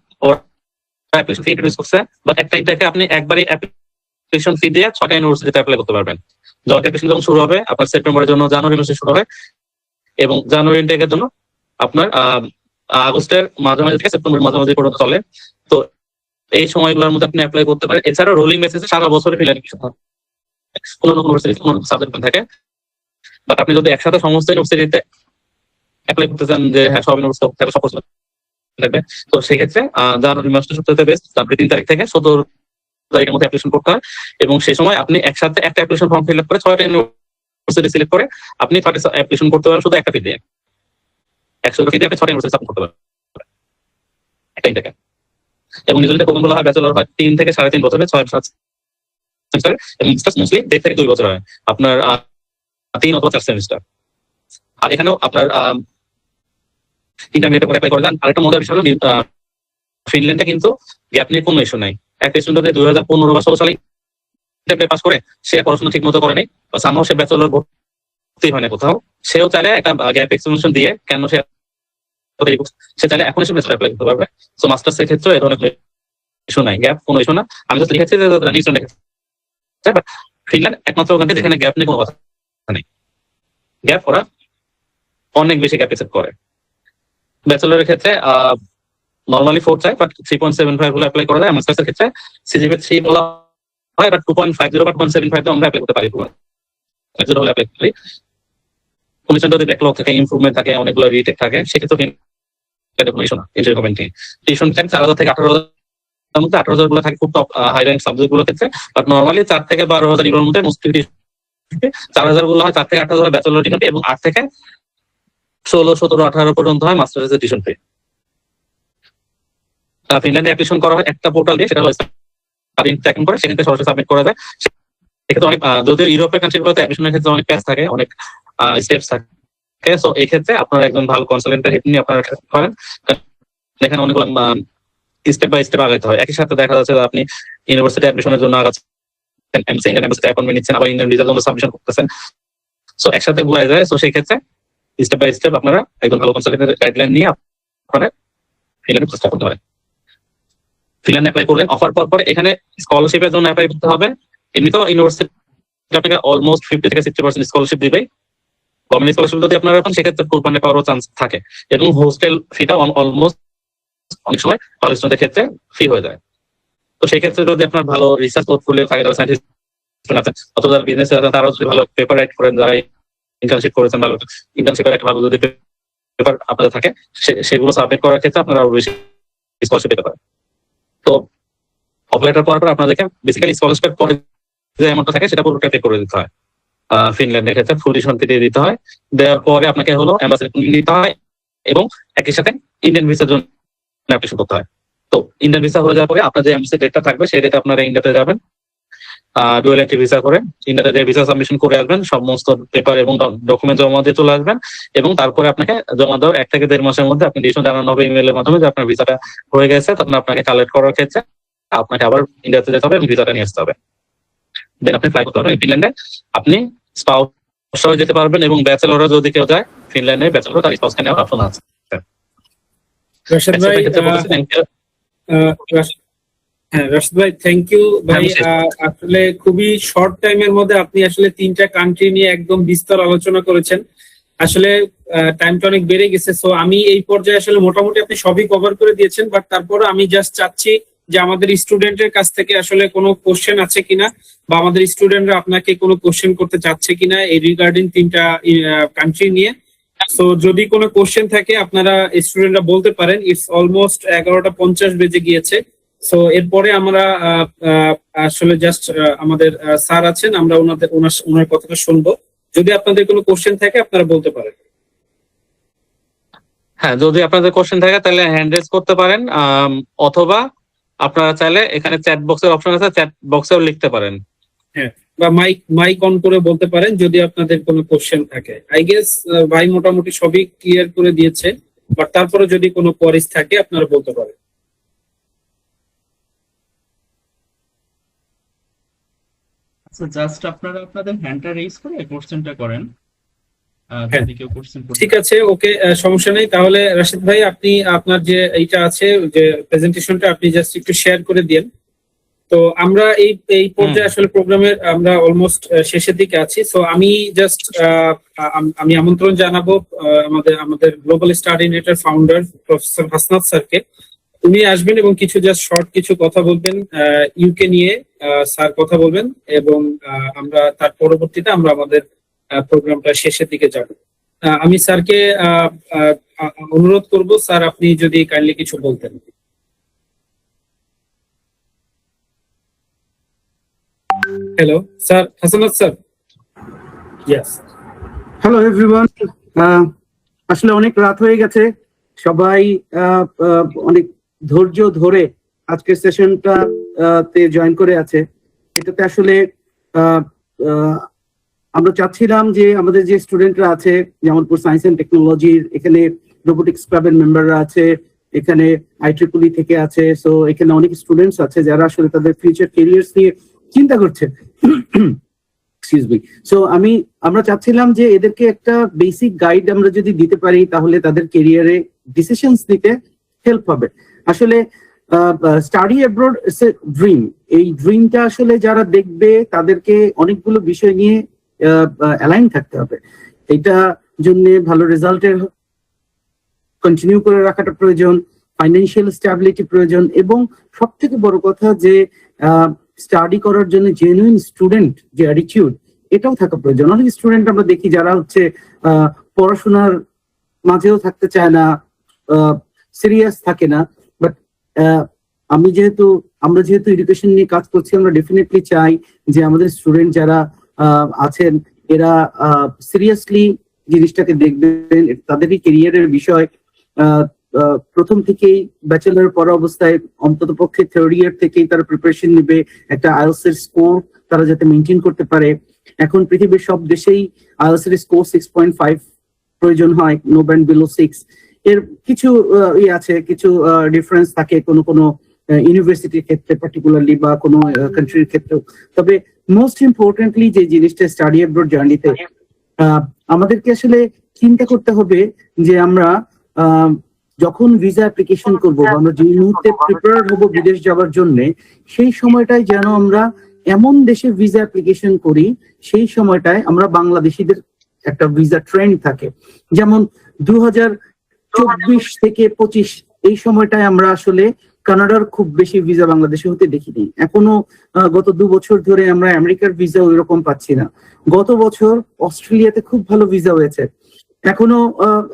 অ্যাপ্লিকেশন ফি ইন্ট্রোডিউস করছে। বাট একটা থেকে আপনি একবারই অ্যাপ্লিকেশন ফি দিয়ে 6টা ইউনিভার্সিটিতে অ্যাপ্লাই করতে পারবেন। জব অ্যাপ্লিকেশন যখন শুরু হবে আপনার সেপ্টেম্বরের জন্য জানুয়ারি মাসে শুরু হবে, এবং জানুয়ারি ইনটেকের জন্য আপনার আগস্টের মাঝামাঝি থেকে সেপ্টেম্বরের মাঝামাঝি পর্যন্ত চলে। তো এই সময়গুলোর মধ্যে আপনি অ্যাপ্লাই করতে পারেন। এছাড়াও রোলিং বেসিসে সারা বছরে ফিনল্যান্ড কোনো সাবজেক্ট থাকে। বাট আপনি যদি একসাথে সমস্ত ইউনিভার্সিটিতে অ্যাপ্লাই করতে চান যে হ্যাঁ সব ইউনিভার্সিটি সব লাগবে, তো সেক্ষেত্রে জানুয়ারি মাসটা সবচেয়ে বেস্ট। তারপরে 3 তারিখ থেকে 17 তারিখের মধ্যে অ্যাপ্লিকেশন করতে হয়, এবং সেই সময় আপনি একসাথে একটা অ্যাপ্লিকেশন ফর্ম ফিল আপ করে 6টা ইউনিভার্সিটি সিলেক্ট করে আপনি অ্যাপ্লিকেশন করতে পারেন শুধু একটা ফি দিয়ে। 100 ফি দিয়ে আপনি 6টা ইউনিভার্সিটি সাবমিট করতে পারেন একটাই থেকে। এবং নিউজিল্যান্ডে প্রোগ্রাম গুলো হয় ব্যাচেলর হয় 3 থেকে 3.5 বছরে, 6-7 সেমিস্টার, এবং মাস্টার্স মোস্টলি 1.5 থেকে 2 বছর হয়, আপনার 3 অথবা 4 সেমিস্টার। আর এখানেও আপনার ইন্টারমিডিয়েট করে অ্যাপ্লাই করে দেন। আরেকটা মজার বিষয় হলো ফিনল্যান্ডে কিন্তু গ্যাপ নিয়ে কোনো ইস্যু নাই। একটা স্টুডেন্ট 2015 বা 16 সালে পাস করে, সে পড়াশোনা ঠিক মতো করে নাই বা সামহাও সে ব্যাচেলর ভর্তি হয় না কোথাও, সেও চাইলে একটা গ্যাপ এক্সটেনশন দিয়ে, কেন সে চাইলে এখন এসে ব্যাচেলর অ্যাপ্লাই করতে পারবে। সো মাস্টার্স এর ক্ষেত্রে এর অনেক ইস্যু নাই, গ্যাপ কোনো ইস্যু না। আমি জাস্ট লিখেছি যে ফিনল্যান্ড একমাত্র কান্ট্রি যেখানে গ্যাপ নিয়ে কোনো কথা নেই। গ্যাপ ওরা অনেক বেশি গ্যাপ অ্যাকসেপ্ট করে। ব্যাচেলরের ক্ষেত্রে নরমালি 4 চাই, বাট 3.75 হলে অ্যাপ্লাই করা যায়। মাস্টার্সের ক্ষেত্রে সিজিপিএ 3 বলা হয়, বাট 2.50 বা 2.75 আমরা অ্যাপ্লাই করতে পারি। হলে অ্যাপ্লাই করি। কমিশন যদি ব্যাকলগ থাকে, ইমপ্রুভমেন্ট থাকে, অনেকগুলো রিটেক থাকে, সেক্ষেত্রে টিউশন 4,000 থেকে 18,000 মধ্যে 18,000 গুলো থাকে খুব টপ হাই র্যাঙ্ক সাবজেক্ট গুলোর ক্ষেত্রে। বাট নরমালি 4 থেকে 12,000 ইউরোর মধ্যে মোস্টলি 4,000 গুলো হয় 4 থেকে 8,000 ব্যাচেলর টিউশন ফি, এবং 8 থেকে 16, 17, 18 পর্যন্ত হয় মাস্টার্সের টিউশন ফি। ফিনল্যান্ডে অ্যাপ্লিকেশন করা হয় একটা পোর্টাল দিয়ে, সেটা হলো ট্র্যাকিং করে, সেখানে সরাসরি সাবমিট করা যায়। সেক্ষেত্রে অনেক, যদিও ইউরোপের কান্ট্রিগুলোতে অ্যাডমিশনের ক্ষেত্রে অনেক প্যাচ থাকে, অনেক স্টেপস থাকে। সো এই ক্ষেত্রে আপনারা একজন ভালো কনসালটেন্টের হেল্প নিয়ে আপনারা করেন, এখানে অনেকগুলো স্টেপ বাই স্টেপ আগাইতে হয়। একই সাথে দেখা যাচ্ছে যে আপনি ইউনিভার্সিটি অ্যাডমিশনের জন্য আগাচ্ছেন, ইন্ডিয়ান এম্বাসিতে অ্যাপয়েন্টমেন্ট নিচ্ছেন, আবার ইন্ডিয়ান ভিসার জন্য সাবমিশন করতেছেন। সো একসাথে ঘুরে যায়। সো সেই ক্ষেত্রে স্টেপ বাই স্টেপ আপনারা একজন ভালো কনসালটেন্টের গাইডলাইন নিয়ে আপনারা ফিনল্যান্ডে চেষ্টা করতে পারেন। ফিনল্যান্ড অ্যাপ্লাই করলেন, অফার পর এখানে স্কলারশিপের জন্য অ্যাপ্লাই করতে হবে। এমনিতেও ইউনিভার্সিটি আপনাকে অলমোস্ট 50 থেকে 60% স্কলারশিপ দিবে। গভর্নমেন্ট স্কলারশিপ যদি আপনারা পান, সেক্ষেত্রে ফুল ফান্ডে পাওয়ারও চান্স থাকে, এবং হোস্টেল ফিটা অলমোস্ট অনেক সময় ভালো স্টুডেন্টের ক্ষেত্রে ফ্রি হয়ে যায়। তো সেই ক্ষেত্রে যদি আপনার ভালো রিসার্চ পোর্টফোলিও থাকে, তারা সায়েন্টিস্ট আছেন অথবা বিজনেস আছেন, তারাও যদি ভালো পেপার রাইট করেন, যারা ইন্টার্নশিপ করেছেন, ভালো ইন্টার্নশিপের একটা ভালো যদি পেপার আপনাদের থাকে, সেগুলো সাবমিট করার ক্ষেত্রে আপনারা আরো বেশি স্কলারশিপ পেতে পারেন। তো অফার লেটার পাওয়ার পর আপনাদেরকে বেসিক্যালি স্কলারশিপের পরে যে অ্যামাউন্টটা থাকে সেটা পুরোটা পে করে দিতে হয়। ফিনল্যান্ডের ক্ষেত্রে ফুল রিফান্ড দিয়ে দিতে হয়। দেওয়ার পরে আপনাকে হলো এম্বাসি নিতে হয় এবং একই সাথে ইন্ডিয়ান ভিসার জন্য অ্যাপ্লিকেশন করতে হয়। তো ইন্ডিয়ান ভিসা হয়ে যাওয়ার পরে আপনার যে এমবাসি ডেটটা থাকবে সেই ডেটে আপনারা ইন্ডিয়াতে যাবেন, ডুয়েল এন্ট্রি ভিসা করে ইন্ডিয়াতে যে ভিসা সাবমিশন করে আসবেন, সমস্ত পেপার এবং ডকুমেন্ট জমা দিয়ে চলে আসবেন এবং তারপরে আপনাকে জমা দেওয়ার 1 থেকে 1.5 মাসের মধ্যে আপনি ডিসিশন জানানো হবে ইমেলের মাধ্যমে যে আপনার ভিসাটা হয়ে গেছে। তখন আপনাকে কালেক্ট করার ক্ষেত্রে আপনাকে আবার ইন্ডিয়াতে যেতে হবে এবং ভিসাটা নিয়ে আসতে হবে। দেন আপনি ফ্লাই করতে পারবেন ফিনল্যান্ডে। আপনি স্পাউস সহ যেতে পারবেন এবং ব্যাচেলররা যদি কেউ যায় ফিনল্যান্ডে, ব্যাচেলর তার স্পাউসকে নেওয়ার অপশন আছে। রাশেদ ভাই, রাশেদ ভাই থ্যাংক ইউ ভাই। আসলে খুবই শর্ট টাইমের মধ্যে আপনি আসলে 3টা কান্ট্রি নিয়ে একদম বিস্তর আলোচনা করেছেন। আসলে টাইমটা অনেক বেড়ে গেছে, সো আমি এই পর্যায়ে আসলে মোটামুটি আপনি সবই কভার করে দিয়েছেন, বাট তারপরে আমি জাস্ট চাচ্ছি যে আমাদের স্টুডেন্টের কাছ থেকে আসলে কোনো কোশ্চেন আছে কিনা, বা আমাদের স্টুডেন্টরা আপনাকে কোনো কোশ্চেন করতে চাচ্ছে কিনা এই রিগার্ডিং 3টা কান্ট্রি নিয়ে। সো যদি কোনো কোশ্চেন থাকে আপনারা স্টুডেন্টরা বলতে পারেন। ইটস অলমোস্ট 11:50 বেজে গিয়েছে। সো এরপরে আমরা আসলে জাস্ট আমাদের স্যার আছেন, আমরা ওনার কথাটা শুনবো। যদি আপনাদের কোনো কোশ্চেন থাকে আপনারা বলতে পারেন। হ্যাঁ, যদি আপনাদের কোশ্চেন থাকে তাহলে হ্যান্ড রেজ করতে পারেন, অথবা আপনারা চাইলে এখানে চ্যাট বক্সের অপশন আছে, চ্যাট বক্সেও লিখতে পারেন। হ্যাঁ, বা মাইক অন করে বলতে পারেন যদি আপনাদের কোনো কোশ্চেন থাকে। আই গেস ভাই মোটামুটি সবই ক্লিয়ার করে দিয়েছে, বাট তারপরে যদি কোনো কোয়ারিজ থাকে আপনারা বলতে পারেন। আচ্ছা, জাস্ট আপনারা আপনাদের হ্যান্ডটা রেজ করে কোশ্চেনটা করেন যদি কেউ কোশ্চেন করতে। ঠিক আছে, ওকে, সমস্যা নেই। তাহলে রাশেদ ভাই আপনি আপনার যে এইটা আছে যে প্রেজেন্টেশনটা আপনি জাস্ট একটু শেয়ার করে দিন। তো আমরা এই পর্যায়ে আসলে প্রোগ্রামের আমরা অলমোস্ট শেষের দিকে আছি। সো আমি জাস্ট আমি আমন্ত্রণ জানাবো আমাদের গ্লোবাল স্টাডি নেটের ফাউন্ডার প্রফেসর হাসনাত স্যারকে। উনি আসবেন এবং কিছু জাস্ট শর্ট কিছু কথা বলবেন ইউকে নিয়ে। স্যার কথা বলবেন এবং আমরা তার পরবর্তীতে আমরা আমাদের প্রোগ্রামটা শেষের দিকে যাব। আমি স্যারকে অনুরোধ করব, স্যার আপনি যদি কাইন্ডলি কিছু বলতেন। Hello sir, Hasnat sir. Yes, hello everyone. আসলে অনেক রাত হয়ে গেছে, সবাই অনেক ধৈর্য ধরে আজকের সেশনটা তে জয়েন করে আছে। এটাতে আসলে আমরা চাচ্ছিলাম যে আমাদের যে স্টুডেন্টরা আছে জামালপুর সায়েন্স এন্ড টেকনোলজির, এখানে রোবোটিক্স ক্লাবের মেম্বাররা আছে, এখানে IEEE থেকে আছে, সো এখানে অনেক স্টুডেন্টস আছে যারা আসলে তাদের ফিউচার ক্যারিয়ার্স নিয়ে চিন্তা করছে। Excuse me. সো আমরা চাচ্ছিলাম যে এদেরকে একটা বেসিক গাইড আমরা যদি দিতে পারি তাহলে তাদের ক্যারিয়ারে ডিসিশনস নিতে হেল্প হবে। আসলে study abroad is a dream. এই ড্রিমটা আসলে যারা দেখবে তাদেরকে অনেকগুলো বিষয় নিয়ে অ্যালাইন থাকতে হবে। এটা জন্য ভালো রেজাল্টের কন্টিনিউ করে রাখাটা প্রয়োজন, ফাইন্যান্সিয়াল স্ট্যাবিলিটি প্রয়োজন, এবং সব থেকে বড় কথা যে স্টাডি করার জন্য জেনুইন স্টুডেন্ট যে অ্যাটিটিউড, এটাও থাকা প্রয়োজন। অনেক স্টুডেন্ট আমরা দেখি যারা হচ্ছে পড়াশোনার মাঝেও থাকতে চায় না, সিরিয়াস থাকে না। বাট আমরা যেহেতু এডুকেশন নিয়ে কাজ করছি, আমরা ডেফিনেটলি চাই যে আমাদের স্টুডেন্ট যারা আছেন এরা সিরিয়াসলি জিনিসটাকে দেখবেন, তাদেরই ক্যারিয়ারের বিষয়। প্রথম থেকেই ব্যাচেলর পড়া অবস্থায় অন্তত পক্ষে থার্ড ইয়ার থেকেই তারা প্রিপারেশন নেবে, একটা আইএলটিএস এর স্কোর তারা যাতে মেনটেন করতে পারে। এখন পৃথিবীর সব দেশেই আইএলটিএস এর স্কোর 6.5 প্রয়োজন হয়, নো ব্যান্ড বিলো 6। এর কিছু আছে, কিছু ডিফারেন্স থাকে কোনো ইউনিভার্সিটির ক্ষেত্রে পার্টিকুলারলি বা কোনো কান্ট্রির ক্ষেত্রে। তবে মোস্ট ইম্পর্টেন্টলি যে জিনিসটা স্টাডি অ্যাব্রড জার্নিতে আমাদেরকে আসলে চিন্তা করতে হবে যে আমরা যখন ভিসা অ্যাপ্লিকেশন করবো বা আমরা যে মুহূর্তে প্রিপেয়ার হবো বিদেশ যাওয়ার জন্য, সেই সময়টায় যেন আমরা এমন দেশে ভিসা অ্যাপ্লিকেশন করি সেই সময়টায় আমরা বাংলাদেশিদের একটা ভিসা ট্রেন্ড থাকে। যেমন 2024 থেকে 25 এই সময়টায় আমরা আসলে কানাডার খুব বেশি ভিসা বাংলাদেশে হতে দেখিনি। এখনো গত 2 বছর ধরে আমরা আমেরিকার ভিসা ওইরকম পাচ্ছি না। গত বছর অস্ট্রেলিয়াতে খুব ভালো ভিসা হয়েছে।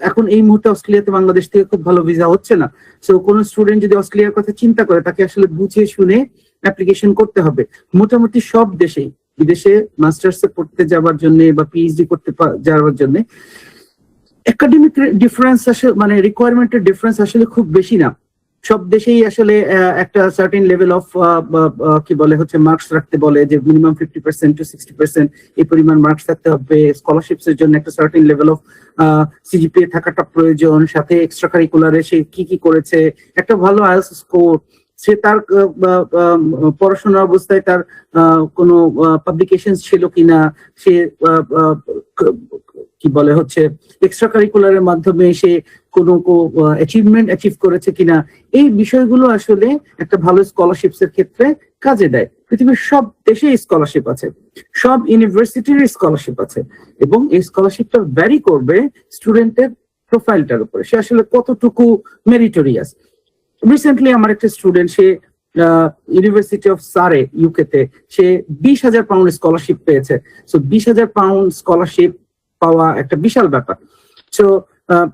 এখন এই মুহূর্তে অস্ট্রেলিয়াতে বাংলাদেশ থেকে খুব ভালো ভিসা হচ্ছে না। সো কোনো স্টুডেন্ট যদি অস্ট্রেলিয়ার কথা চিন্তা করে, তাকে আসলে বুঝে শুনে অ্যাপ্লিকেশন করতে হবে। মোটামুটি সব দেশেই, বিদেশে মাস্টার্স এ পড়তে যাওয়ার জন্য বা পিএইচডি করতে যাওয়ার জন্য একাডেমিক ডিফারেন্স আসলে, মানে রিকোয়ারমেন্টের ডিফারেন্স আসলে খুব বেশি না। সব দেশেই আসলে একটা সার্টেন লেভেল অফ কি বলে হচ্ছে মার্কস রাখতে বলে, যে মিনিমাম 50% to 60% এই পরিমাণ মার্কস থাকতে হবে। স্কলারশিপস এর জন্য একটা সার্টেন লেভেল অফ সিজিপিএ থাকাটা প্রয়োজন। সাথে এক্সট্রা কারিকুলারে সে কি কি করেছে, একটা ভালো আইএলটিএস স্কোর, সে তার পড়াশোনার অবস্থায় তার কোনো পাবলিকেশন ছিল কিনা, সে কি বলে হচ্ছে এক্সট্রা কারিকুলারের মাধ্যমে সে কোনো অ্যাচিভমেন্ট অ্যাচিভ করেছে কিনা, এই বিষয়গুলো আসলে একটা ভালো স্কলারশিপস এর ক্ষেত্রে কাজে দেয়। পৃথিবীর সব দেশেই স্কলারশিপ আছে, সব ইউনিভার্সিটির স্কলারশিপ আছে, এবং এই স্কলারশিপটা ভ্যারি করবে স্টুডেন্টের প্রোফাইলটার উপরে, সে আসলে কতটুকু মেরিটোরিয়াস। রিসেন্টলি আমার একটা স্টুডেন্ট, সে ইউনিভার্সিটি অফ সারে ইউকে তে, সে 20,000 পাউন্ড স্কলারশিপ পেয়েছে। সো 20,000 পাউন্ড স্কলারশিপ পাওয়া একটা বিশাল ব্যাপার। সো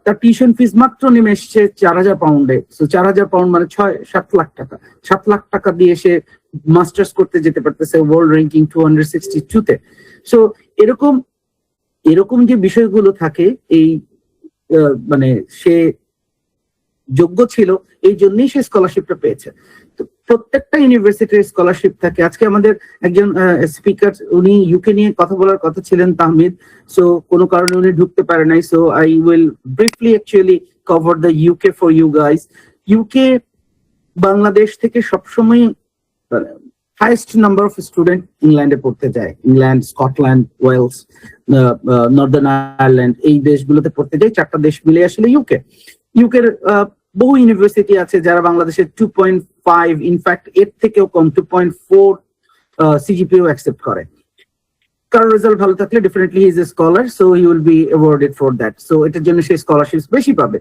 তার টিউশন ফিস মাত্র নেমে এসছে 4,000 পাউন্ডে। সো 4,000 পাউন্ড মানে 7 লাখ টাকা। 7 লাখ টাকা দিয়ে সে মাস্টার্স করতে যেতে পারতেছে ওয়ার্ল্ড র্যাঙ্কিং 262 তে। সো এরকম যে বিষয়গুলো থাকে, এই মানে সে যোগ্য ছিল, এই জন্যই সে স্কলারশিপটা পেয়েছে। তো প্রত্যেকটা ইউনিভার্সিটির স্কলারশিপ থাকে। আজকে আমাদের একজন স্পিকার, উনি ইউকে নিয়ে কথা বলার কথা ছিলেন, তাহমিদ। সো কোনো কারণে উনি ঢুকতে পারে নাই। So I will briefly actually cover the UK for you guys. UK Bangladesh থেকে সবসময় হাইয়েস্ট নাম্বার অফ স্টুডেন্ট ইংল্যান্ডে পড়তে যায়। England, Scotland, Wales, Northern Ireland, এই দেশগুলোতে পড়তে যায়। 4টা দেশ মিলে আসলে ইউকের বহু ইউনিভার্সিটি আছে যারা বাংলাদেশের 2.5, ইনফ্যাক্ট এর থেকেও কম 2.4 সিজিপিএও অ্যাকসেপ্ট করে। কারোর রেজাল্ট ভালো থাকলে definitely he is a scholar, so he will be awarded for that. So এটার জন্য সেই স্কলারশিপ বেশি পাবে।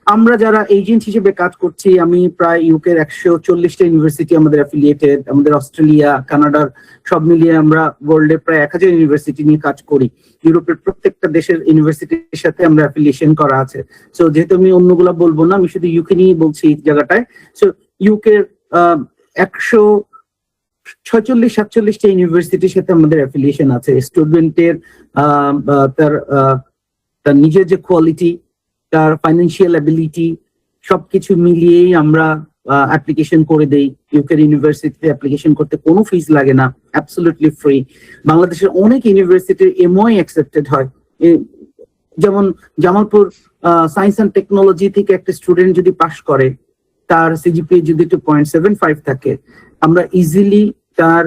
আমরা যারা এজেন্ট হিসেবে কাজ করছি, আমি প্রায় ইউকের 140টা ইউনিভার্সিটি আমাদের অ্যাফিলিয়েটেড, আমাদের অস্ট্রেলিয়া, কানাডার সব মিলিয়ে আমরা ওয়ার্ল্ডে প্রায় 1000 ইউনিভার্সিটি নিয়ে কাজ করি। ইউরোপের প্রত্যেকটা দেশের ইউনিভার্সিটির সাথে আমরা অ্যাফিলিয়েশন করা আছে। সো যেহেতু আমি অন্যগুলা বলবো না, আমি শুধু ইউকে নিয়ে বলছি এই জায়গাটায়। সো ইউকের 146-47টা ইউনিভার্সিটির সাথে আমাদের অ্যাফিলিয়েশন আছে। স্টুডেন্টের তার নিজের যে কোয়ালিটি, তার ফাইন্যান্সিয়াল অ্যাবিলিটি, সবকিছু মিলিয়েই আমরা অ্যাপ্লিকেশন করে দেই। ইউকের ইউনিভার্সিটিতে অ্যাপ্লিকেশন করতে কোনো ফিস লাগে না, অ্যাবসলিউটলি ফ্রি। বাংলাদেশের অনেক ইউনিভার্সিটির এমওআই অ্যাকসেপ্টেড হয়। যেমন জামালপুর সায়েন্স অ্যান্ড টেকনোলজি থেকে একটা স্টুডেন্ট যদি পাশ করে, তার সিজিপিএ যদি 2.75 থাকে, আমরা ইজিলি তার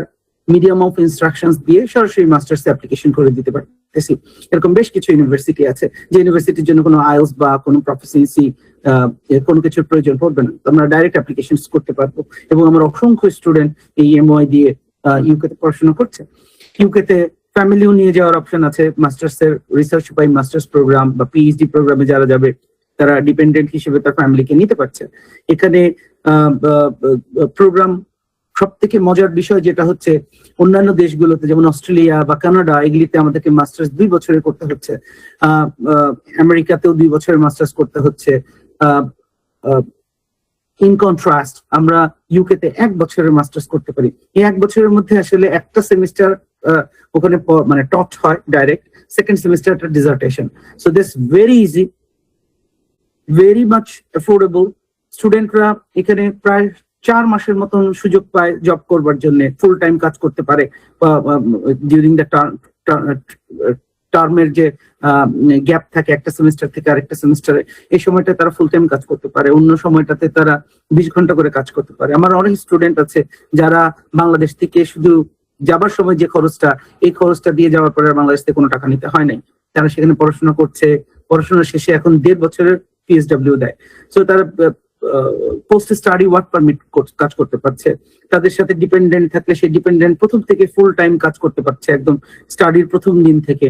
মিডিয়াম অফ ইনস্ট্রাকশনস দিয়ে সরাসরি মাস্টার্স অ্যাপ্লিকেশন করে দিতে পারতেছি। এরকম বেশ কিছু ইউনিভার্সিটি আছে যে ইউনিভার্সিটির জন্য কোনো আইএলটিএস বা কোনো প্রফিসিয়েন্সি কোনো কিছুর প্রয়োজন পড়বে না, আমরা ডাইরেক্ট অ্যাপ্লিকেশন করতে পারবো। এবং আমার অসংখ্য স্টুডেন্ট এই এমওআই দিয়ে ইউকেতে পড়াশোনা করছে। ইউকেতে ফ্যামিলিও নিয়ে যাওয়ার অপশন আছে। মাস্টার্স এর রিসার্চ বাই মাস্টার্স প্রোগ্রাম বা পিএইচডি প্রোগ্রামে যারা যাবে, তারা ডিপেন্ডেন্ট হিসেবে তার ফ্যামিলিকে নিতে পারছে। এখানে প্রোগ্রাম সব থেকে মজার বিষয় যেটা হচ্ছে, অন্যান্য দেশগুলোতে যেমন অস্ট্রেলিয়া বা কানাডা, এগুলিতে আমাদেরকে মাস্টার্স 2 বছরের করতে হচ্ছে। আমেরিকাতেও 2 বছরের মাস্টার্স করতে হচ্ছে। ইন কন্ট্রাস্ট আমরা ইউকেতে 1 বছরের মাস্টার্স করতে পারি। এই 1 বছরের মধ্যে আসলে একটা সেমিস্টার ওখানে মানে টট হয় ডাইরেক্ট, সেকেন্ড সেমিস্টারটা ডিসার্টেশন। So this very easy, very much affordable. স্টুডেন্টরা এখানে প্রায় 4 মাসের মতন সুযোগ পায় জব করবার জন্য, ফুল টাইম কাজ করতে পারে। ডিউরিং দ্য টার্মের যে গ্যাপ থাকে একটা সেমিস্টার থেকে আরেকটা সেমিস্টারে, এই সময়টা তারা ফুল টাইম কাজ করতে পারে। অন্য সময়টাতে তারা 20 ঘন্টা করে কাজ করতে পারে। আমার অনেক স্টুডেন্ট আছে যারা বাংলাদেশ থেকে শুধু যাবার সময় যে খরচটা, এই খরচটা দিয়ে যাওয়ার পরে বাংলাদেশ থেকে কোনো টাকা নিতে হয় নাই। তারা সেখানে পড়াশোনা করছে, পড়াশোনা শেষে এখন 1.5 বছরের পিএসডব্লিউ দেয়। সো তারা পোস্ট স্টাডি ওয়ার্ক পারমিট কাজ করতে পারছে। তাদের সাথে ডিপেন্ডেন্ট থাকলে সেই ডিপেন্ডেন্ট প্রথম থেকে ফুল টাইম কাজ করতে পারছে, একদম স্টাডির প্রথম দিন থেকে।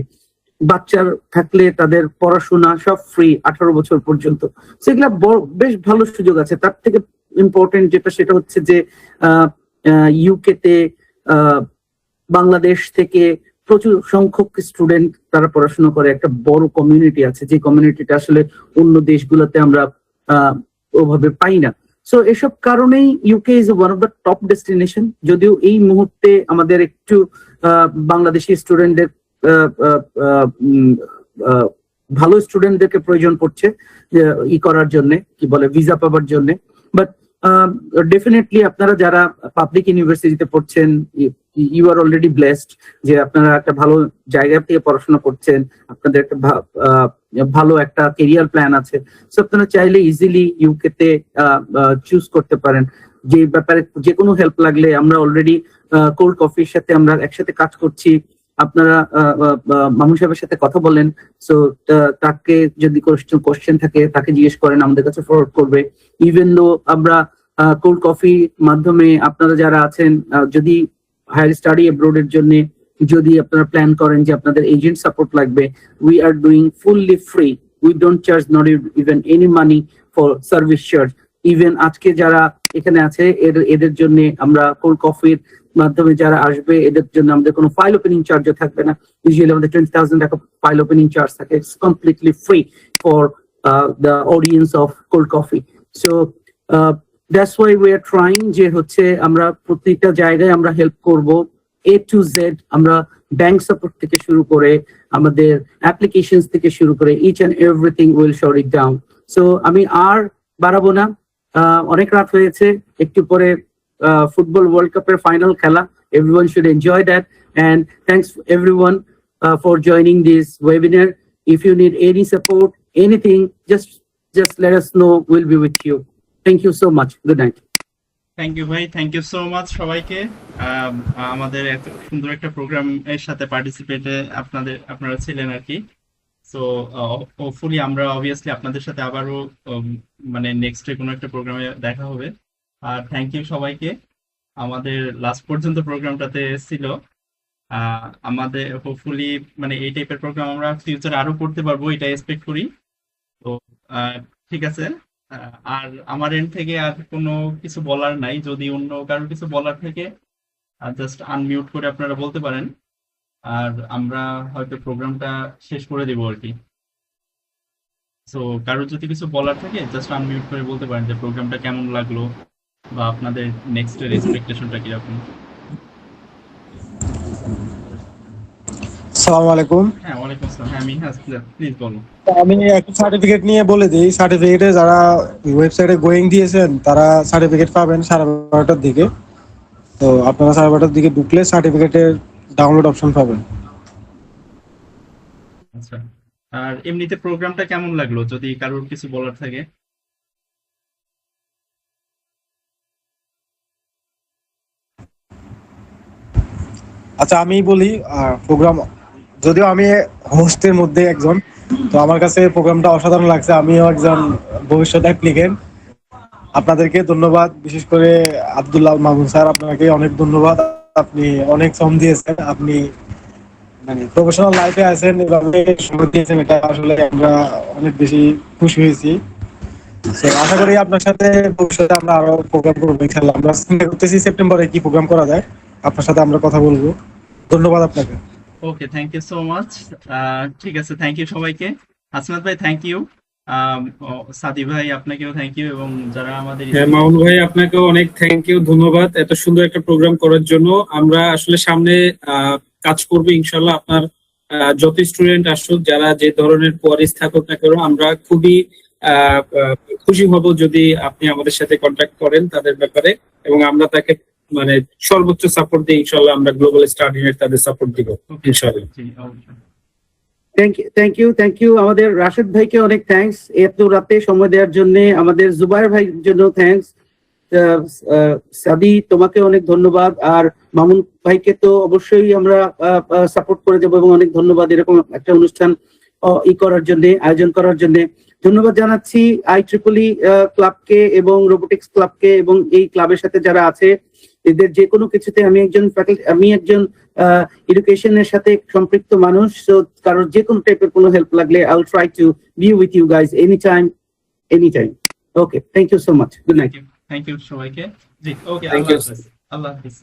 বাচ্চার থাকলে তাদের পড়াশোনা সব ফ্রি 18 বছর পর্যন্ত। সেগুলা বেশ ভালো সুযোগ আছে। তার থেকে ইম্পর্টেন্ট যেটা সেটা হচ্ছে যে ইউকে তে বাংলাদেশ থেকে প্রচুর সংখ্যক স্টুডেন্ট তারা পড়াশোনা করে, একটা বড় কমিউনিটি আছে যে কমিউনিটিটা আসলে অন্য দেশগুলোতে আমরা ওভাবে পাই না। সো এসব কারণেই UK is one of the top destination. যদিও এই মুহূর্তে আমাদের একটু বাংলাদেশি স্টুডেন্টদের ভালো স্টুডেন্টদেরকে প্রয়োজন পড়ছে ই করার জন্য, কি বলে, ভিসা পাবার জন্য। বাট ডেফিনেটলি আপনারা যারা পাবলিক ইউনিভার্সিটিতে পড়ছেন, ইউ আর অলরেডি ব্লেসড যে আপনারা একটা ভালো জায়গা থেকে পড়াশোনা করছেন, আপনাদের একটা ভালো একটা কেরিয়ার প্ল্যান আছে। সো আপনারা চাইলে ইজিলি ইউকে তে চুজ করতে পারেন। যে ব্যাপারে যে কোনো হেল্প লাগলে আমরা অলরেডি কোল্ড কফির সাথে আমরা একসাথে কাজ করছি। আপনারা মামুন সাহেবের সাথে কথা বলেন, সো তাকে যদি কোশ্চেন থাকে তাকে জিজ্ঞেস করেন, আমাদের কাছে ফরওয়ার্ড করবে। ইভেন দো আমরা কোল্ড কফি মাধ্যমে আপনারা যারা আছেন, যদি হায়ার স্টাডি অ্যাব্রোড এর জন্য যদি আপনারা প্ল্যান করেন যে আপনাদের এজেন্ট সাপোর্ট লাগবে, we are doing fully free. We don't charge not even any money for service charge. Even আজকে যারা এখানে আছে এদের জন্য আমরা কোল্ড কফির মাধ্যমে যারা আসবে এদের জন্য আমাদের কোনো ফাইল ওপেনিং চার্জও থাকবে না। ইউজুয়ালি আমাদের 20,000 টাকা ফাইল ওপেনিং চার্জ থাকে। It's completely free for the audience of cold coffee. So that's why we are trying যে হচ্ছে আমরা প্রত্যেকটা জায়গায় আমরা হেল্প করব, A to Z। আমরা ব্যাংক সাপোর্ট থেকে শুরু করে আমাদের অ্যাপ্লিকেশনস থেকে শুরু করে each and everything will shut it down. So আমি আর বাড়াবো না, অনেক রাত হয়েছে, একটু পরে ফুটবল ওয়ার্ল্ড কাপের ফাইনাল খেলা। Everyone should enjoy that, and thanks everyone for joining this webinar. If you need any support, anything, just let us know. We'll be with you. Thank you so much. Good night. Thank you ভাই, thank you so much সবাইকে। আমাদের এত সুন্দর একটা programme এর সাথে পার্টিসিপেটে আপনারা ছিলেন আর কি। সো হোপফুলি আমরা অবভিয়াসলি আপনাদের সাথে আবারও মানে নেক্সটে কোনো একটা প্রোগ্রামে দেখা হবে। আর থ্যাংক ইউ সবাইকে আমাদের লাস্ট পর্যন্ত প্রোগ্রামটাতে ছিল। আমাদের হোপফুলি মানে এই টাইপের প্রোগ্রাম আমরা ফিউচারে আরো করতে পারবো, এটা এক্সপেক্ট করি। তো ঠিক আছে, আর আমার এন্ড থেকে আর কোনো কিছু বলার নাই। যদি অন্য কারোর কিছু বলার থেকে জাস্ট আনমিউট করে আপনারা বলতে পারেন, আর আমরা হয়তো প্রোগ্রামটা শেষ করে দেবো আর কি। সো কারোর যদি কিছু বলার থাকে জাস্ট আনমিউট করে বলতে পারেন যে প্রোগ্রামটা কেমন লাগলো বা আপনাদের নেক্সট এর এক্সপেকটেশনটা কিরকম। আসসালামু আলাইকুম। হ্যাঁ, ওয়ালাইকুম আসসালাম। হ্যাঁ মিনহাজ, প্লিজ বলো। আমি একটা সার্টিফিকেট নিয়ে বলে দিই। সার্টিফিকেটে যারা ওয়েবসাইটে গোয়িং দিয়েছেন তারা সার্টিফিকেট পাবেন 12:30টার দিকে। তো আপনারা 12:30টার দিকে ঢুকলে সার্টিফিকেটের ডাউনলোড অপশন পাবেন। আচ্ছা, আর এমনিতে প্রোগ্রামটা কেমন লাগলো যদি কারোর কিছু বলার থাকে? আচ্ছা আমি বলি, প্রোগ্রাম যদিও আমি হোস্টের মধ্যে একজন, তো আমার কাছে প্রোগ্রামটা অসাধারণ লাগছে। আমিও একজন ভবিষ্যৎ অ্যাপ্লিকেন্ট। আপনাদেরকে ধন্যবাদ, বিশেষ করে আব্দুল্লাহ মামুন স্যার, আপনাকে অনেক ধন্যবাদ। আপনি অনেক শ্রম দিয়েছেন, আপনি মানে প্রফেশনাল লাইফে আছেন, এভাবে সময় দিয়েছেন, এটা আসলে আমরা অনেক বেশি খুশি হয়েছি। আশা করি আপনার সাথে ভবিষ্যতে আমরা আরো প্রোগ্রাম করবো ইনশাআল্লাহ। আমরা চিন্তা করতেছি সেপ্টেম্বরে কি প্রোগ্রাম করা যায়, আপনার সাথে আমরা কথা বলবো। ধন্যবাদ আপনাকে। ওকে, থ্যাংক ইউ সো মাচ। ঠিক আছে, থ্যাংক ইউ সবাইকে। আসমাত ভাই থ্যাংক ইউ, সাদি ভাই আপনাকেও থ্যাংক ইউ, এবং যারা আমাদের মামুন ভাই আপনাকেও অনেক থ্যাংক ইউ, ধন্যবাদ এত সুন্দর একটা প্রোগ্রাম করার জন্য। আমরা আসলে সামনে কাজ করবো ইনশাল্লাহ। আপনার যত স্টুডেন্ট আসুক, যারা যে ধরনের কোয়ারিজ থাকুক না কেন, আমরা খুবই খুশি হব যদি আপনি আমাদের সাথে কন্ট্যাক্ট করেন তাদের ব্যাপারে, এবং আমরা তাকে মানে সর্বোচ্চ সাপোর্ট দিই ইনশাল্লাহ। আমরা গ্লোবাল স্টাডি নেট তাদের সাপোর্ট দিব ইনশাল্লাহ। থ্যাংক ইউ আমাদের রাশেদ ভাইকে অনেক থ্যাঙ্কস এত রাতে সময় দেওয়ার জন্য। আমাদের জুবাইর ভাইয়ের জন্য থ্যাঙ্কস। সাদি তোমাকে অনেক ধন্যবাদ। আর মামুন ভাইকে তো অবশ্যই আমরা সাপোর্ট করে দেবো, এবং অনেক ধন্যবাদ এরকম একটা অনুষ্ঠান করার জন্য, আয়োজন করার জন্য। ধন্যবাদ জানাচ্ছি IEEE ক্লাবকে এবং রোবোটিক্স ক্লাবকে, এবং এই ক্লাবের সাথে যারা আছে এদের যে কোনো কিছুতে। আমি একজন এডুকেশনের সাথে সম্পৃক্ত মানুষ, সো কারোর যে কোনো টাইপের কোনো হেল্প লাগলে I will try to be with you guys any time. Okay, thank you so much. Good night. Thank you সবাইকে। জি ওকে, Thank আল্লাহ you. হাফেজ। আল্লাহ হাফেজ।